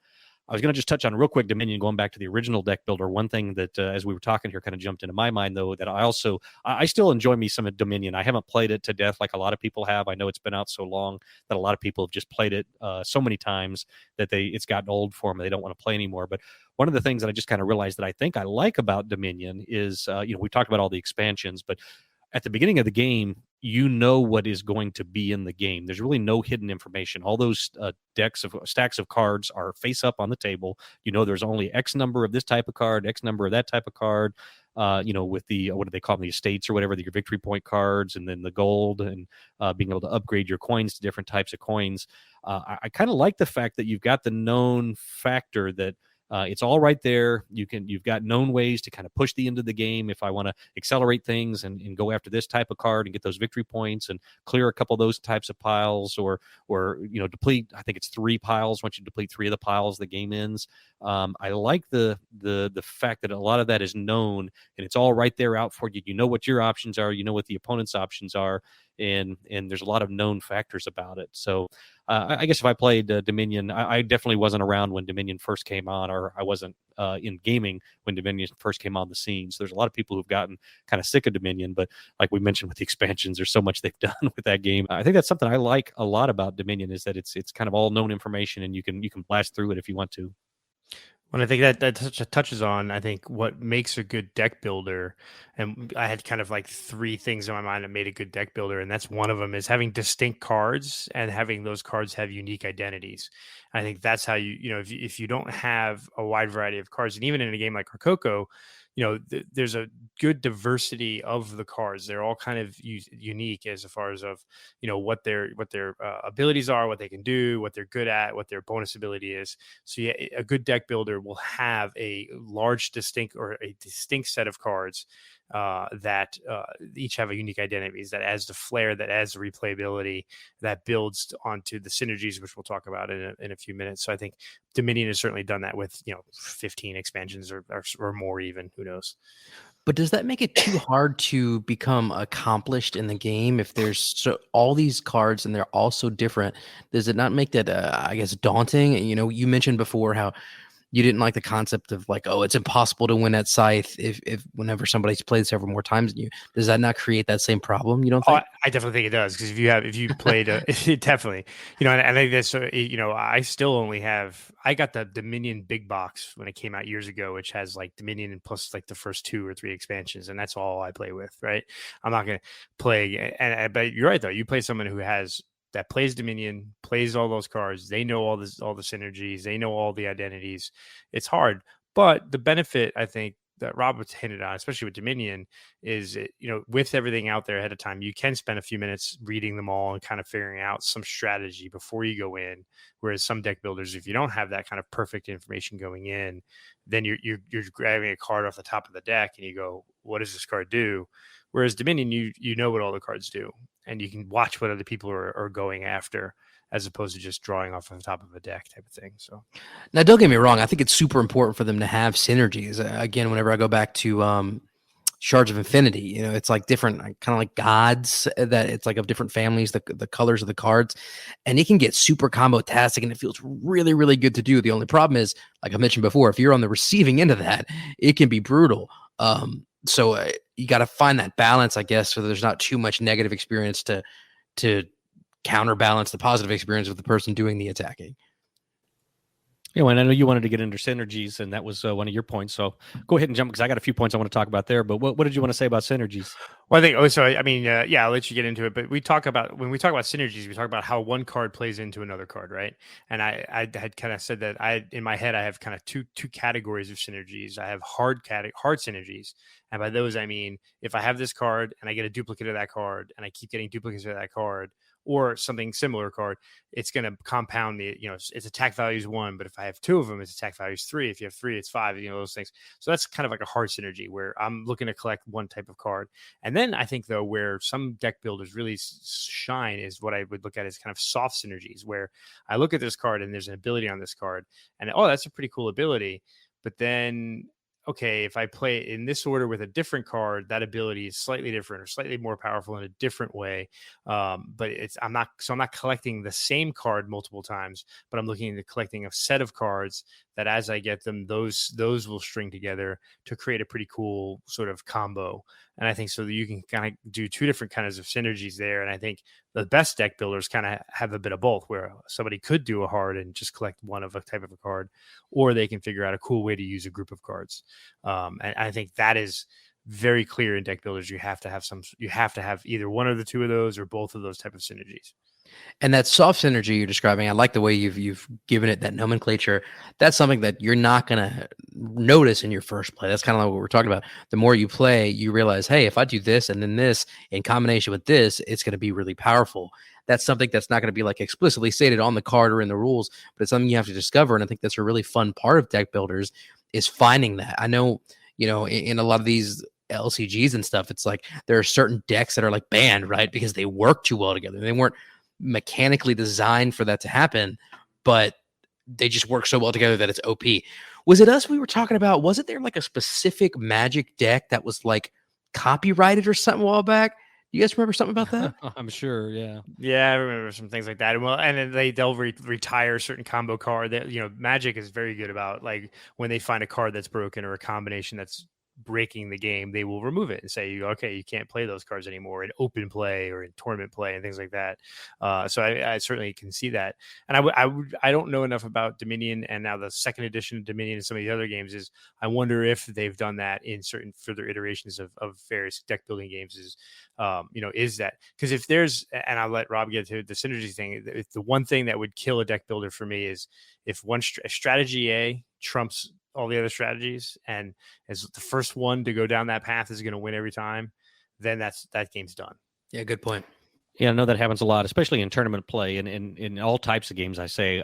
I was going to just touch on real quick Dominion, going back to the original deck builder. One thing that, as we were talking here, kind of jumped into my mind, though, that I still enjoy me some of Dominion. I haven't played it to death like a lot of people have. I know it's been out so long that a lot of people have just played it so many times that it's gotten old for them. They don't want to play anymore. But one of the things that I just kind of realized that I think I like about Dominion is, we talked about all the expansions, but at the beginning of the game, what is going to be in the game. There's really no hidden information. All those stacks of cards are face up on the table. There's only X number of this type of card, X number of that type of card. With the, what do they call them, the estates or whatever, your victory point cards, and then the gold, and being able to upgrade your coins to different types of coins. I kind of like the fact that you've got the known factor that it's all right there. You've got known ways to kind of push the end of the game. If I want to accelerate things and go after this type of card and get those victory points and clear a couple of those types of piles, or deplete, I think it's 3 piles. Once you deplete 3 of the piles, the game ends. I like the fact that a lot of that is known and it's all right there out for you. You know what your options are. You know what the opponent's options are. And there's a lot of known factors about it. So I guess if I played Dominion, I definitely wasn't around when Dominion first came on, or I wasn't in gaming when Dominion first came on the scene. So there's a lot of people who've gotten kind of sick of Dominion, but like we mentioned with the expansions, there's so much they've done with that game. I think that's something I like a lot about Dominion, is that it's kind of all known information and you can blast through it if you want to. Well, I think that touches on, I think, what makes a good deck builder. And I had kind of like three things in my mind that made a good deck builder. And that's one of them is having distinct cards and having those cards have unique identities. I think that's how if you don't have a wide variety of cards, and even in a game like Rococo, there's a good diversity of the cards. They're all kind of unique as far as of, what their abilities are, what they can do, what they're good at, what their bonus ability is. So yeah, a good deck builder will have a distinct set of cards that each have a unique identities, that adds the flair, that adds the replayability, that builds onto the synergies, which we'll talk about in a few minutes. So I think Dominion has certainly done that with 15 expansions or more, even, who knows. But does that make it too hard to become accomplished in the game if there's all these cards and they're all so different? Does it not make that, I guess, daunting? You mentioned before how you didn't like the concept of like, oh, it's impossible to win at Scythe if whenever somebody's played several more times than you. Does that not create that same problem? You don't think? I definitely think it does, because if you played it definitely, and I think that's I still only have, I got the Dominion big box when it came out years ago, which has like Dominion and plus like the first 2 or 3 expansions, and that's all I play with, right? I'm not gonna play, but you're right though. You play someone that plays Dominion, plays all those cards. They know all the synergies. They know all the identities. It's hard, but the benefit, I think, that Rob hinted on, especially with Dominion, is with everything out there ahead of time, you can spend a few minutes reading them all and kind of figuring out some strategy before you go in. Whereas some deck builders, if you don't have that kind of perfect information going in, then you're grabbing a card off the top of the deck and you go, what does this card do? Whereas Dominion, you know what all the cards do, and you can watch what other people are going after, as opposed to just drawing off the top of a deck type of thing. So Now, don't get me wrong. I think it's super important for them to have synergies. Again, whenever I go back to Shards of Infinity, it's like different, kind of like gods, that it's like of different families, the colors of the cards, and it can get super combo-tastic, and it feels really, really good to do. The only problem is, like I mentioned before, if you're on the receiving end of that, it can be brutal. So you got to find that balance, I guess, so there's not too much negative experience to counterbalance the positive experience of the person doing the attacking. Yeah, and I know you wanted to get into synergies, and that was one of your points. So go ahead and jump, because I got a few points I want to talk about there. But what did you want to say about synergies? Well, I think I'll let you get into it. But when we talk about synergies, we talk about how one card plays into another card, right? And I had kind of said that in my head I have kind of two categories of synergies. I have hard synergies, and by those I mean if I have this card and I get a duplicate of that card, and I keep getting duplicates of that card, or something similar card, it's going to compound its attack value is 1, but if I have 2 of them, its attack value is 3. If you have 3, it's 5, those things. So that's kind of like a hard synergy where I'm looking to collect one type of card. And then I think, though, where some deck builders really shine is what I would look at as kind of soft synergies, where I look at this card and there's an ability on this card, and that's a pretty cool ability. But then, okay, if I play it in this order with a different card, that ability is slightly different or slightly more powerful in a different way. But I'm not collecting the same card multiple times, but I'm looking into collecting a set of cards that, as I get them, those will string together to create a pretty cool sort of combo. And I think so that you can kind of do 2 different kinds of synergies there. And I think the best deck builders kind of have a bit of both, where somebody could do a hard and just collect one of a type of a card, or they can figure out a cool way to use a group of cards. And I think that is very clear in deck builders. You have to have either one of the 2 of those or both of those type of synergies. And that soft synergy you're describing, I like the way you've given it that nomenclature. That's something that you're not going to notice in your first play. That's kind of like what we're talking about. The more you play, you realize, hey, if I do this and then this in combination with this, it's going to be really powerful. That's something that's not going to be like explicitly stated on the card or in the rules, but it's something you have to discover. And I think that's a really fun part of deck builders, is finding that. I know, in a lot of these LCGs and stuff, it's like there are certain decks that are like banned, right? Because they work too well together. They weren't mechanically designed for that to happen, but they just work so well together that it's OP. Was it us we were talking about? Wasn't there like a specific Magic deck that was like copyrighted or something a while back? You guys remember something about that? I'm sure, yeah. Yeah, I remember some things like that. Well, and then they'll retire certain combo card. That Magic is very good about, like, when they find a card that's broken or a combination that's breaking the game, they will remove it and say, okay, you can't play those cards anymore in open play or in tournament play and things like that. So I certainly can see that. And I don't know enough about Dominion and now the second edition of Dominion and some of the other games. Is I wonder if they've done that in certain further iterations of various deck building games. Is that because if there's, and I'll let Rob get to the synergy thing. The one thing that would kill a deck builder for me is if one strategy A trumps all the other strategies, and as the first one to go down that path is going to win every time, then that game's done. Yeah, good point. Yeah, I know that happens a lot, especially in tournament play and in all types of games. I say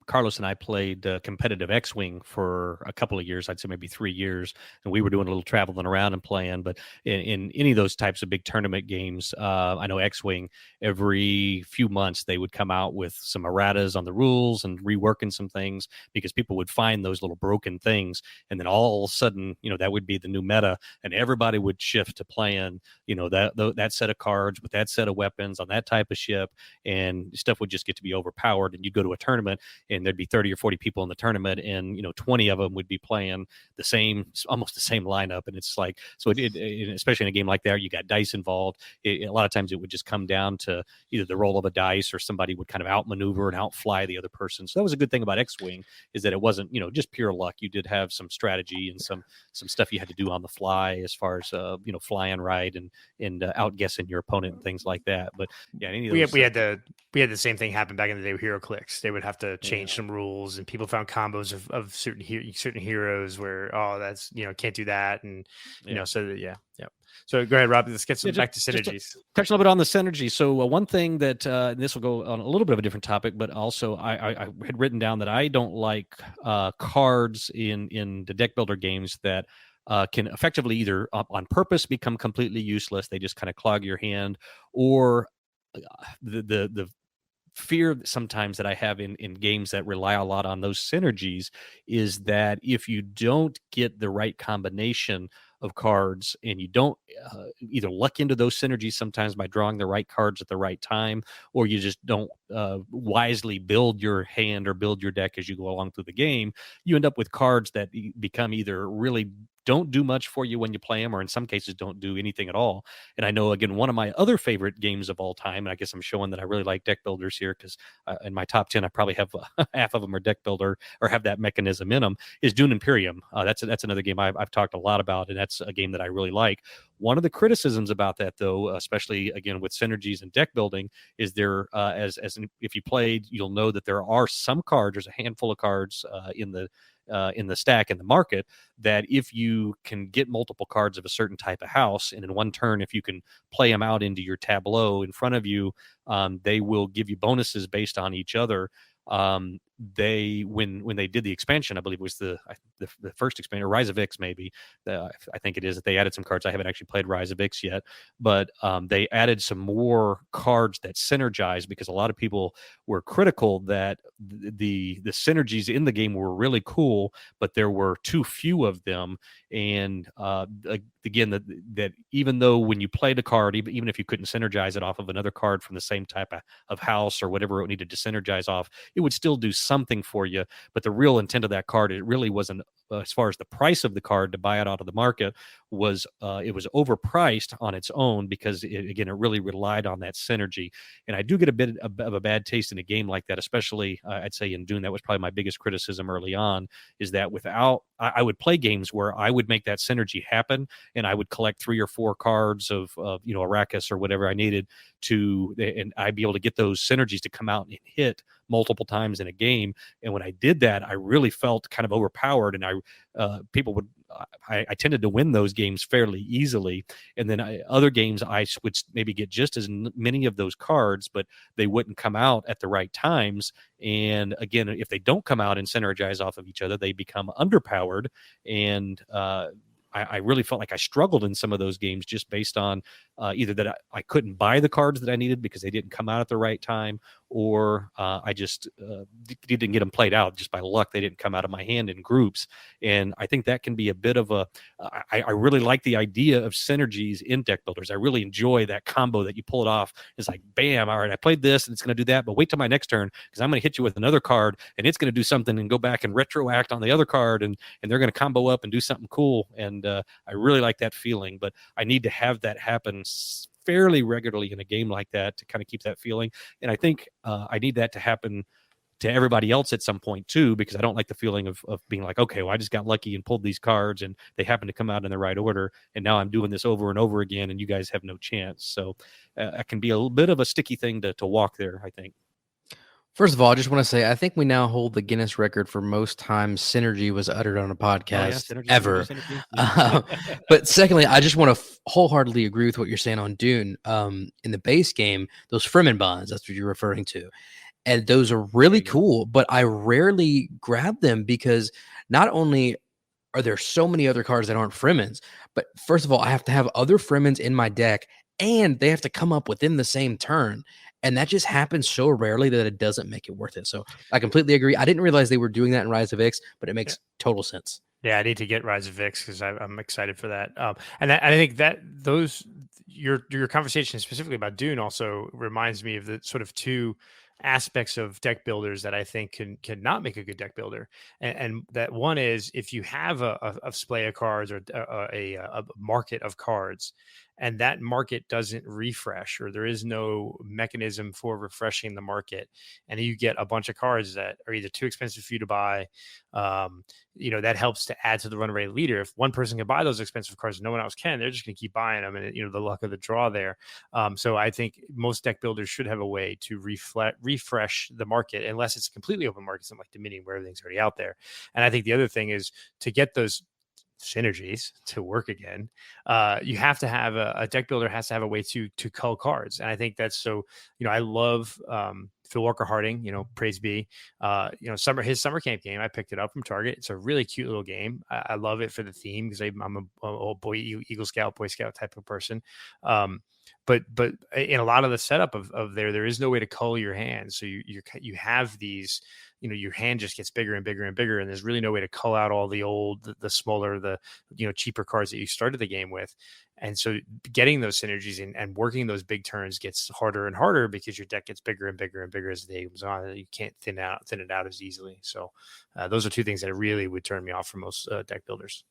Carlos and I played competitive X-Wing for a couple of years. I'd say maybe 3 years, and we were doing a little traveling around and playing. But in any of those types of big tournament games, I know X-Wing, every few months they would come out with some erratas on the rules and reworking some things because people would find those little broken things, and then all of a sudden, that would be the new meta, and everybody would shift to playing, that set of cards with that set of weapons on that type of ship, and stuff would just get to be overpowered. And you'd go to a tournament and there'd be 30 or 40 people in the tournament, and 20 of them would be playing almost the same lineup. And it's like, so especially in a game like that, you got dice involved. A lot of times it would just come down to either the roll of a dice or somebody would kind of outmaneuver and outfly the other person. So that was a good thing about X-Wing, is that it wasn't just pure luck. You did have some strategy and some stuff you had to do on the fly as far as flying right and outguessing your opponent and things like that. But yeah, we had the same thing happen back in the day with Hero Clicks. They would have to change some rules, and people found combos of certain heroes where that's can't do that, and So go ahead, Rob. Let's get back to synergies. Touch a little bit on the synergy. So one thing that this will go on a little bit of a different topic, but also I had written down that I don't like cards in the deck builder games that can effectively either on purpose become completely useless. They just kind of clog your hand, or the fear sometimes that I have in games that rely a lot on those synergies is that if you don't get the right combination of cards and you don't either luck into those synergies sometimes by drawing the right cards at the right time, or you just don't wisely build your hand or build your deck as you go along through the game, you end up with cards that become either really don't do much for you when you play them, or in some cases don't do anything at all. And I know, again, one of my other favorite games of all time, and I guess I'm showing that I really like deck builders here because in my top 10, I probably have half of them are deck builder or have that mechanism in them, is Dune Imperium. That's another game I've talked a lot about, and that's a game that I really like. One of the criticisms about that, though, especially again with synergies and deck building, is there if you played, you'll know that there are some cards. There's a handful of cards in the stack in the market that if you can get multiple cards of a certain type of house, and in one turn, if you can play them out into your tableau in front of you, they will give you bonuses based on each other. When they did the expansion, I believe it was the first expansion, or Rise of Ix, maybe. I think it is that they added some cards. I haven't actually played Rise of Ix yet, but they added some more cards that synergize, because a lot of people were critical that the synergies in the game were really cool, but there were too few of them. And again, that even though when you played a card, even if you couldn't synergize it off of another card from the same type of house or whatever it needed to synergize off, it would still do something for you. But the real intent of that card, it really wasn't, as far as the price of the card to buy it out of the market, was it was overpriced on its own, because it really relied on that synergy. And I do get a bit of a bad taste in a game like that, especially I'd say in Dune. That was probably my biggest criticism early on, is that I would play games where I would make that synergy happen, and I would collect 3 or 4 cards of Arrakis or whatever I needed to, and I'd be able to get those synergies to come out and hit multiple times in a game. And when I did that, I really felt kind of overpowered, and I tended to win those games fairly easily. And then other games, I would maybe get just as many of those cards, but they wouldn't come out at the right times. And again, if they don't come out and synergize off of each other, they become underpowered. And I really felt like I struggled in some of those games just based on either that I couldn't buy the cards that I needed because they didn't come out at the right time, or I just didn't get them played out just by luck. They didn't come out of my hand in groups. And I think that can be a bit of I really like the idea of synergies in deck builders. I really enjoy that combo that you pull it off. It's like, bam, all right, I played this and it's going to do that, but wait till my next turn because I'm going to hit you with another card and it's going to do something and go back and retroact on the other card, and they're going to combo up and do something cool. And I really like that feeling, but I need to have that happen fairly regularly in a game like that to kind of keep that feeling. And I think I need that to happen to everybody else at some point too, because I don't like the feeling of being like, okay, well, I just got lucky and pulled these cards and they happen to come out in the right order, and now I'm doing this over and over again and you guys have no chance. So it can be a little bit of a sticky thing to walk there, I think. First of all, I just want to say I think we now hold the Guinness record for most times synergy was uttered on a podcast ever. But secondly, I just want to wholeheartedly agree with what you're saying on Dune. In the base game, those Fremen bonds, that's what you're referring to. And those are really cool, but I rarely grab them because not only are there so many other cards that aren't Fremens, but first of all, I have to have other Fremens in my deck and they have to come up within the same turn. And that just happens so rarely that it doesn't make it worth it. So I completely agree. I didn't realize they were doing that in Rise of X, but it makes total sense. Yeah, I need to get Rise of X because I'm excited for that. And I think that your conversation specifically about Dune also reminds me of the sort of two aspects of deck builders that I think can not make a good deck builder. And that one is if you have a splay of cards or a market of cards, and that market doesn't refresh, or there is no mechanism for refreshing the market, and you get a bunch of cards that are either too expensive for you to buy, that helps to add to the run rate leader. If one person can buy those expensive cards and no one else can, they're just going to keep buying them, and the luck of the draw there. So I think most deck builders should have a way to refresh the market, unless it's a completely open market, something like Dominion, where everything's already out there. And I think the other thing is to get those synergies to work again, you have to have a deck builder has to have a way to cull cards. And I think that's so, I love Phil Walker Harding, praise be, his summer camp game. I picked it up from Target. It's a really cute little game. I love it for the theme because I'm a boy Eagle Scout, Boy Scout type of person. But in a lot of the setup of there is no way to cull your hand. So you have these, your hand just gets bigger and bigger and bigger, and there's really no way to cull out all the smaller, cheaper cards that you started the game with. And so getting those synergies and working those big turns gets harder and harder because your deck gets bigger and bigger and bigger as the day goes on. You can't thin it out as easily. So those are two things that really would turn me off from most deck builders.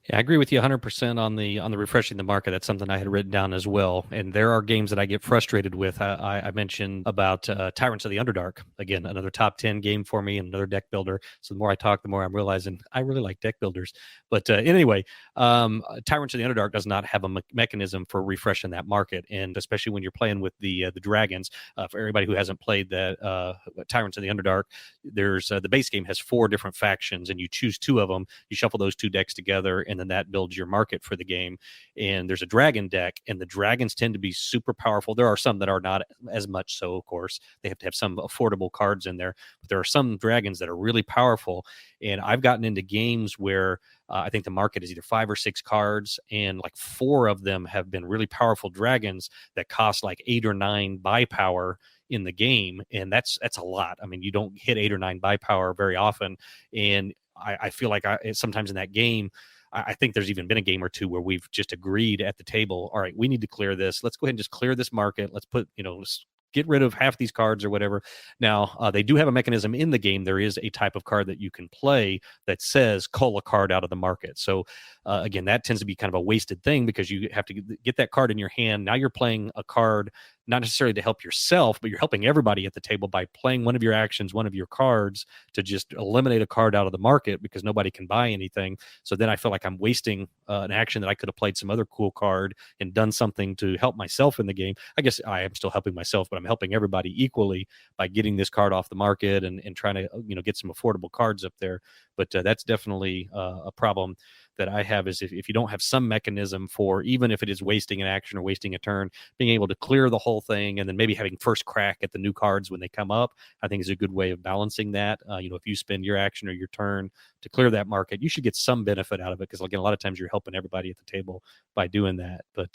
Yeah, I agree with you 100% on the refreshing the market. That's something I had written down as well. And there are games that I get frustrated with. I mentioned about Tyrants of the Underdark. Again, another top 10 game for me and another deck builder. So the more I talk, the more I'm realizing I really like deck builders. But anyway, Tyrants of the Underdark does not have a mechanism for refreshing that market. And especially when you're playing with the dragons, for everybody who hasn't played that Tyrants of the Underdark, there's the base game has 4 different factions, and you choose 2 of them. You shuffle those 2 decks together, and then that builds your market for the game. And there's a dragon deck, and the dragons tend to be super powerful. There are some that are not as much so, of course. They have to have some affordable cards in there, but there are some dragons that are really powerful. And I've gotten into games where I think the market is either 5 or 6 cards, and like 4 of them have been really powerful dragons that cost like 8 or 9 buy power in the game. And that's a lot. I mean, you don't hit 8 or 9 buy power very often. And I feel like sometimes in that game, I think there's even been a game or 2 where we've just agreed at the table, all right, we need to clear this. Let's go ahead and just clear this market. Let's put, let's get rid of half these cards or whatever. Now, they do have a mechanism in the game. There is a type of card that you can play that says cull a card out of the market. So again, that tends to be kind of a wasted thing because you have to get that card in your hand. Now you're playing a card not necessarily to help yourself, but you're helping everybody at the table by playing one of your actions, one of your cards, to just eliminate a card out of the market because nobody can buy anything. So then I feel like I'm wasting an action that I could have played some other cool card and done something to help myself in the game. I guess I am still helping myself, but I'm helping everybody equally by getting this card off the market and trying to get some affordable cards up there. But that's definitely a problem. that I have is if you don't have some mechanism for, even if it is wasting an action or wasting a turn, being able to clear the whole thing and then maybe having first crack at the new cards when they come up, I think is a good way of balancing that. If you spend your action or your turn to clear that market, you should get some benefit out of it, because again, a lot of times you're helping everybody at the table by doing that. But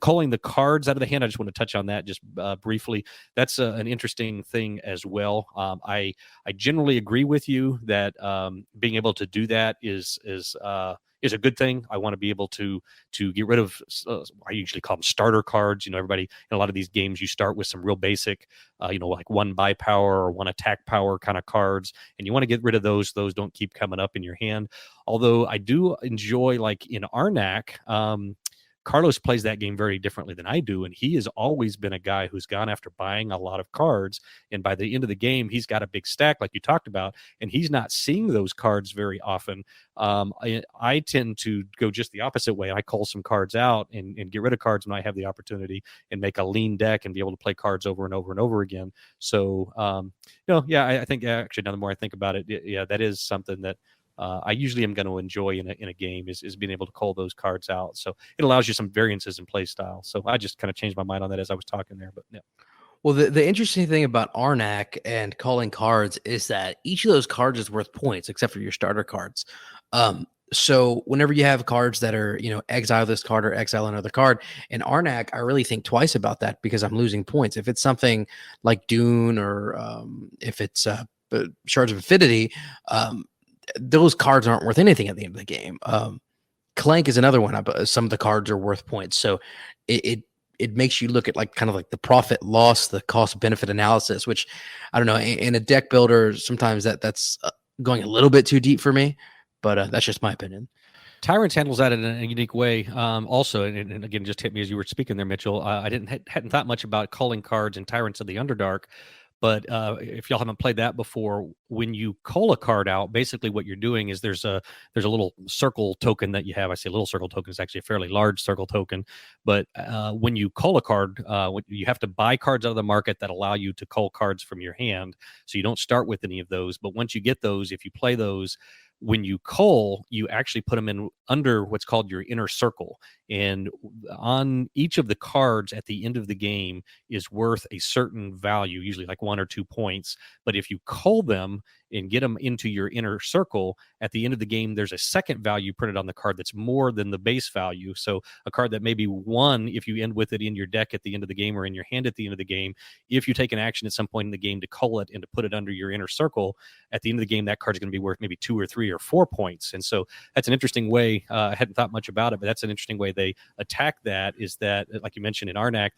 calling the cards out of the hand, I just want to touch on that just briefly. That's an interesting thing as well. I generally agree with you that being able to do that is a good thing. I want to be able to get rid of, I usually call them starter cards. Everybody in a lot of these games, you start with some real basic, like one buy power or one attack power kind of cards, and you want to get rid of those. Those don't keep coming up in your hand. Although I do enjoy, like in Arnak, Carlos plays that game very differently than I do, and he has always been a guy who's gone after buying a lot of cards, and by the end of the game, he's got a big stack like you talked about, and he's not seeing those cards very often. I tend to go just the opposite way. I call some cards out and get rid of cards when I have the opportunity, and make a lean deck and be able to play cards over and over and over again. So, I think actually, now the more I think about it, that is something that I usually am going to enjoy in a game is being able to call those cards out. So it allows you some variances in play style. So I just kind of changed my mind on that as I was talking there. But yeah. Well, the interesting thing about Arnak and calling cards is that each of those cards is worth points, except for your starter cards. So whenever you have cards that are, exile this card or exile another card, in Arnak, I really think twice about that, because I'm losing points. If it's something like Dune, or if it's Shards of Affinity, those cards aren't worth anything at the end of the game. Clank is another one. Some of the cards are worth points. So it makes you look at kind of the profit loss, the cost benefit analysis, which I don't know, in a deck builder, sometimes that's going a little bit too deep for me, but that's just my opinion. Tyrants handles that in a unique way. Also, and again, just hit me as you were speaking there, Mitchell. I hadn't thought much about calling cards in Tyrants of the Underdark. But if y'all haven't played that before, when you call a card out, basically what you're doing is there's a little circle token that you have. I say little circle token, is actually a fairly large circle token. But when you call a card, you have to buy cards out of the market that allow you to call cards from your hand. So you don't start with any of those. But once you get those, if you play those, when you call, you actually put them in under what's called your inner circle. And on each of the cards at the end of the game is worth a certain value, usually like 1 or 2 points. But if you call them and get them into your inner circle, at the end of the game, there's a second value printed on the card that's more than the base value. So a card that may be 1, if you end with it in your deck at the end of the game or in your hand at the end of the game, if you take an action at some point in the game to cull it and to put it under your inner circle, at the end of the game, that card's going to be worth maybe 2 or 3 or 4 points. And so that's an interesting way. I hadn't thought much about it, but that's an interesting way they attack that, is that, like you mentioned in Arnak,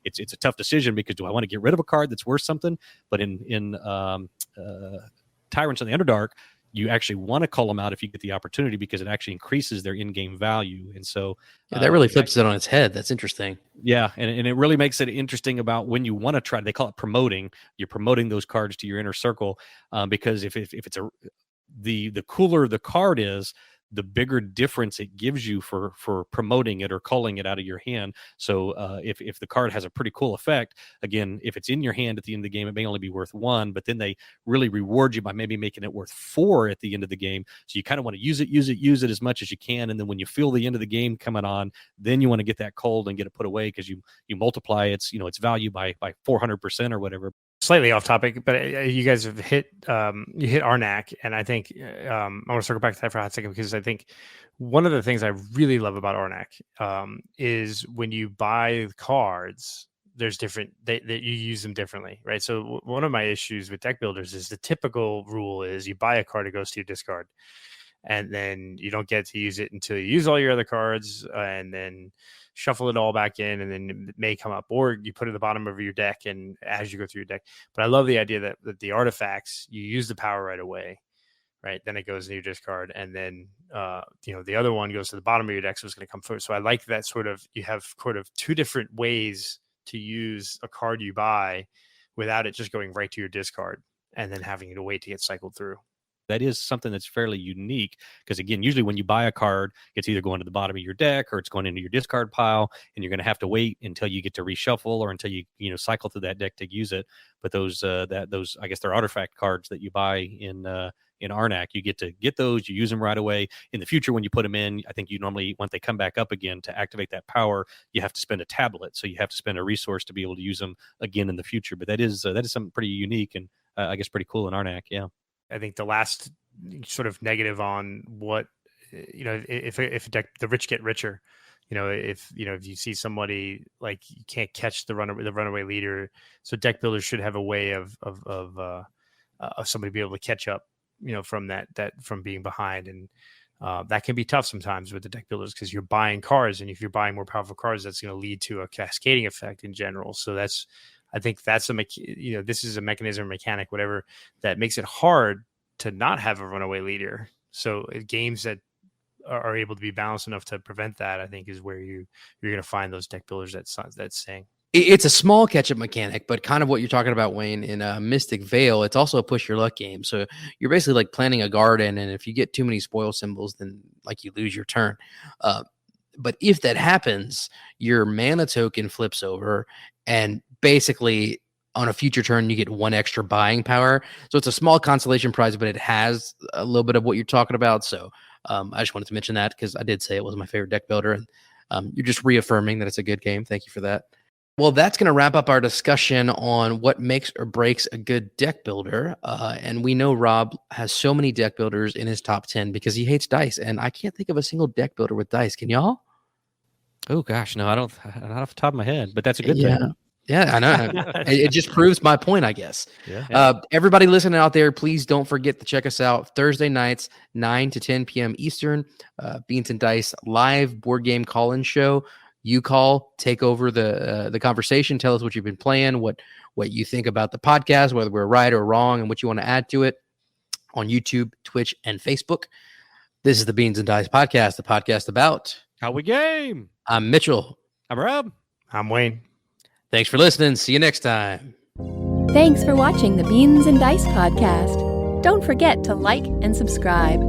it's a tough decision, because do I want to get rid of a card that's worth something? But in Tyrants of the Underdark, you actually want to call them out if you get the opportunity, because it actually increases their in-game value. And so that really flips it on its head. That's interesting. Yeah, and it really makes it interesting about when you want to try. They call it promoting. You're promoting those cards to your inner circle, because if it's the cooler the card is, the bigger difference it gives you for promoting it or calling it out of your hand. So if the card has a pretty cool effect, again, if it's in your hand at the end of the game, it may only be worth 1, but then they really reward you by maybe making it worth 4 at the end of the game. So you kind of want to use it as much as you can. And then when you feel the end of the game coming on, then you want to get that cold and get it put away, because you multiply its value by 400% or whatever. Slightly off topic, but you guys have hit Arnak, and I think I want to circle back to that for a hot second, because I think one of the things I really love about Arnak is when you buy cards, there's different that you use them differently, right? So one of my issues with deck builders is the typical rule is you buy a card, it goes to your discard, and then you don't get to use it until you use all your other cards, and then shuffle it all back in, and then it may come up, or you put it at the bottom of your deck and as you go through your deck. But I love the idea that the artifacts, you use the power right away, right? Then it goes in your discard, and then the other one goes to the bottom of your deck, so it's going to come first. So I like that you have sort of 2 different ways to use a card you buy without it just going right to your discard and then having to wait to get cycled through. That is something that's fairly unique because, again, usually when you buy a card, it's either going to the bottom of your deck or it's going into your discard pile, and you're going to have to wait until you get to reshuffle or until you cycle through that deck to use it. But those I guess they're artifact cards that you buy in Arnak, you get to get those, you use them right away. In the future, when you put them in, I think you normally, once they come back up again, to activate that power, you have to spend a tablet. So you have to spend a resource to be able to use them again in the future. But that is something pretty unique and I guess pretty cool in Arnak. Yeah. I think the last sort of negative on what, if the rich get richer, if you see somebody like you can't catch the runaway leader, so deck builders should have a way of somebody be able to catch up, from being behind, and that can be tough sometimes with the deck builders because you're buying cards, and if you're buying more powerful cards, that's going to lead to a cascading effect in general. So I think that's this is a mechanism or mechanic, whatever, that makes it hard to not have a runaway leader. So games that are able to be balanced enough to prevent that, I think, is where you're going to find those deck builders that sing. It's a small catch-up mechanic, but kind of what you're talking about, Wayne, in Mystic Vale, it's also a push your luck game. So you're basically like planting a garden, and if you get too many spoil symbols, then like you lose your turn. But if that happens, your mana token flips over, and basically on a future turn, you get one extra buying power. So it's a small consolation prize, but it has a little bit of what you're talking about. So I just wanted to mention that because I did say it was my favorite deck builder, and you're just reaffirming that it's a good game. Thank you for that. Well, that's going to wrap up our discussion on what makes or breaks a good deck builder. And we know Rob has so many deck builders in his top 10 because he hates dice. And I can't think of a single deck builder with dice. Can y'all? Oh, gosh, no, I don't. Not off the top of my head, but that's a good thing. Yeah, I know. It just proves my point, I guess. Yeah. Everybody listening out there, please don't forget to check us out Thursday nights, 9 to 10 p.m. Eastern. Beans and Dice live board game call-in show. You call, take over the conversation, tell us what you've been playing, what you think about the podcast, whether we're right or wrong, and what you want to add to it on YouTube, Twitch, and Facebook. This is the Beans and Dice podcast, the podcast about how we game. I'm Mitchell. I'm Rob. I'm Wayne. Thanks for listening. See you next time. Thanks for watching the Beans and Dice podcast. Don't forget to like and subscribe.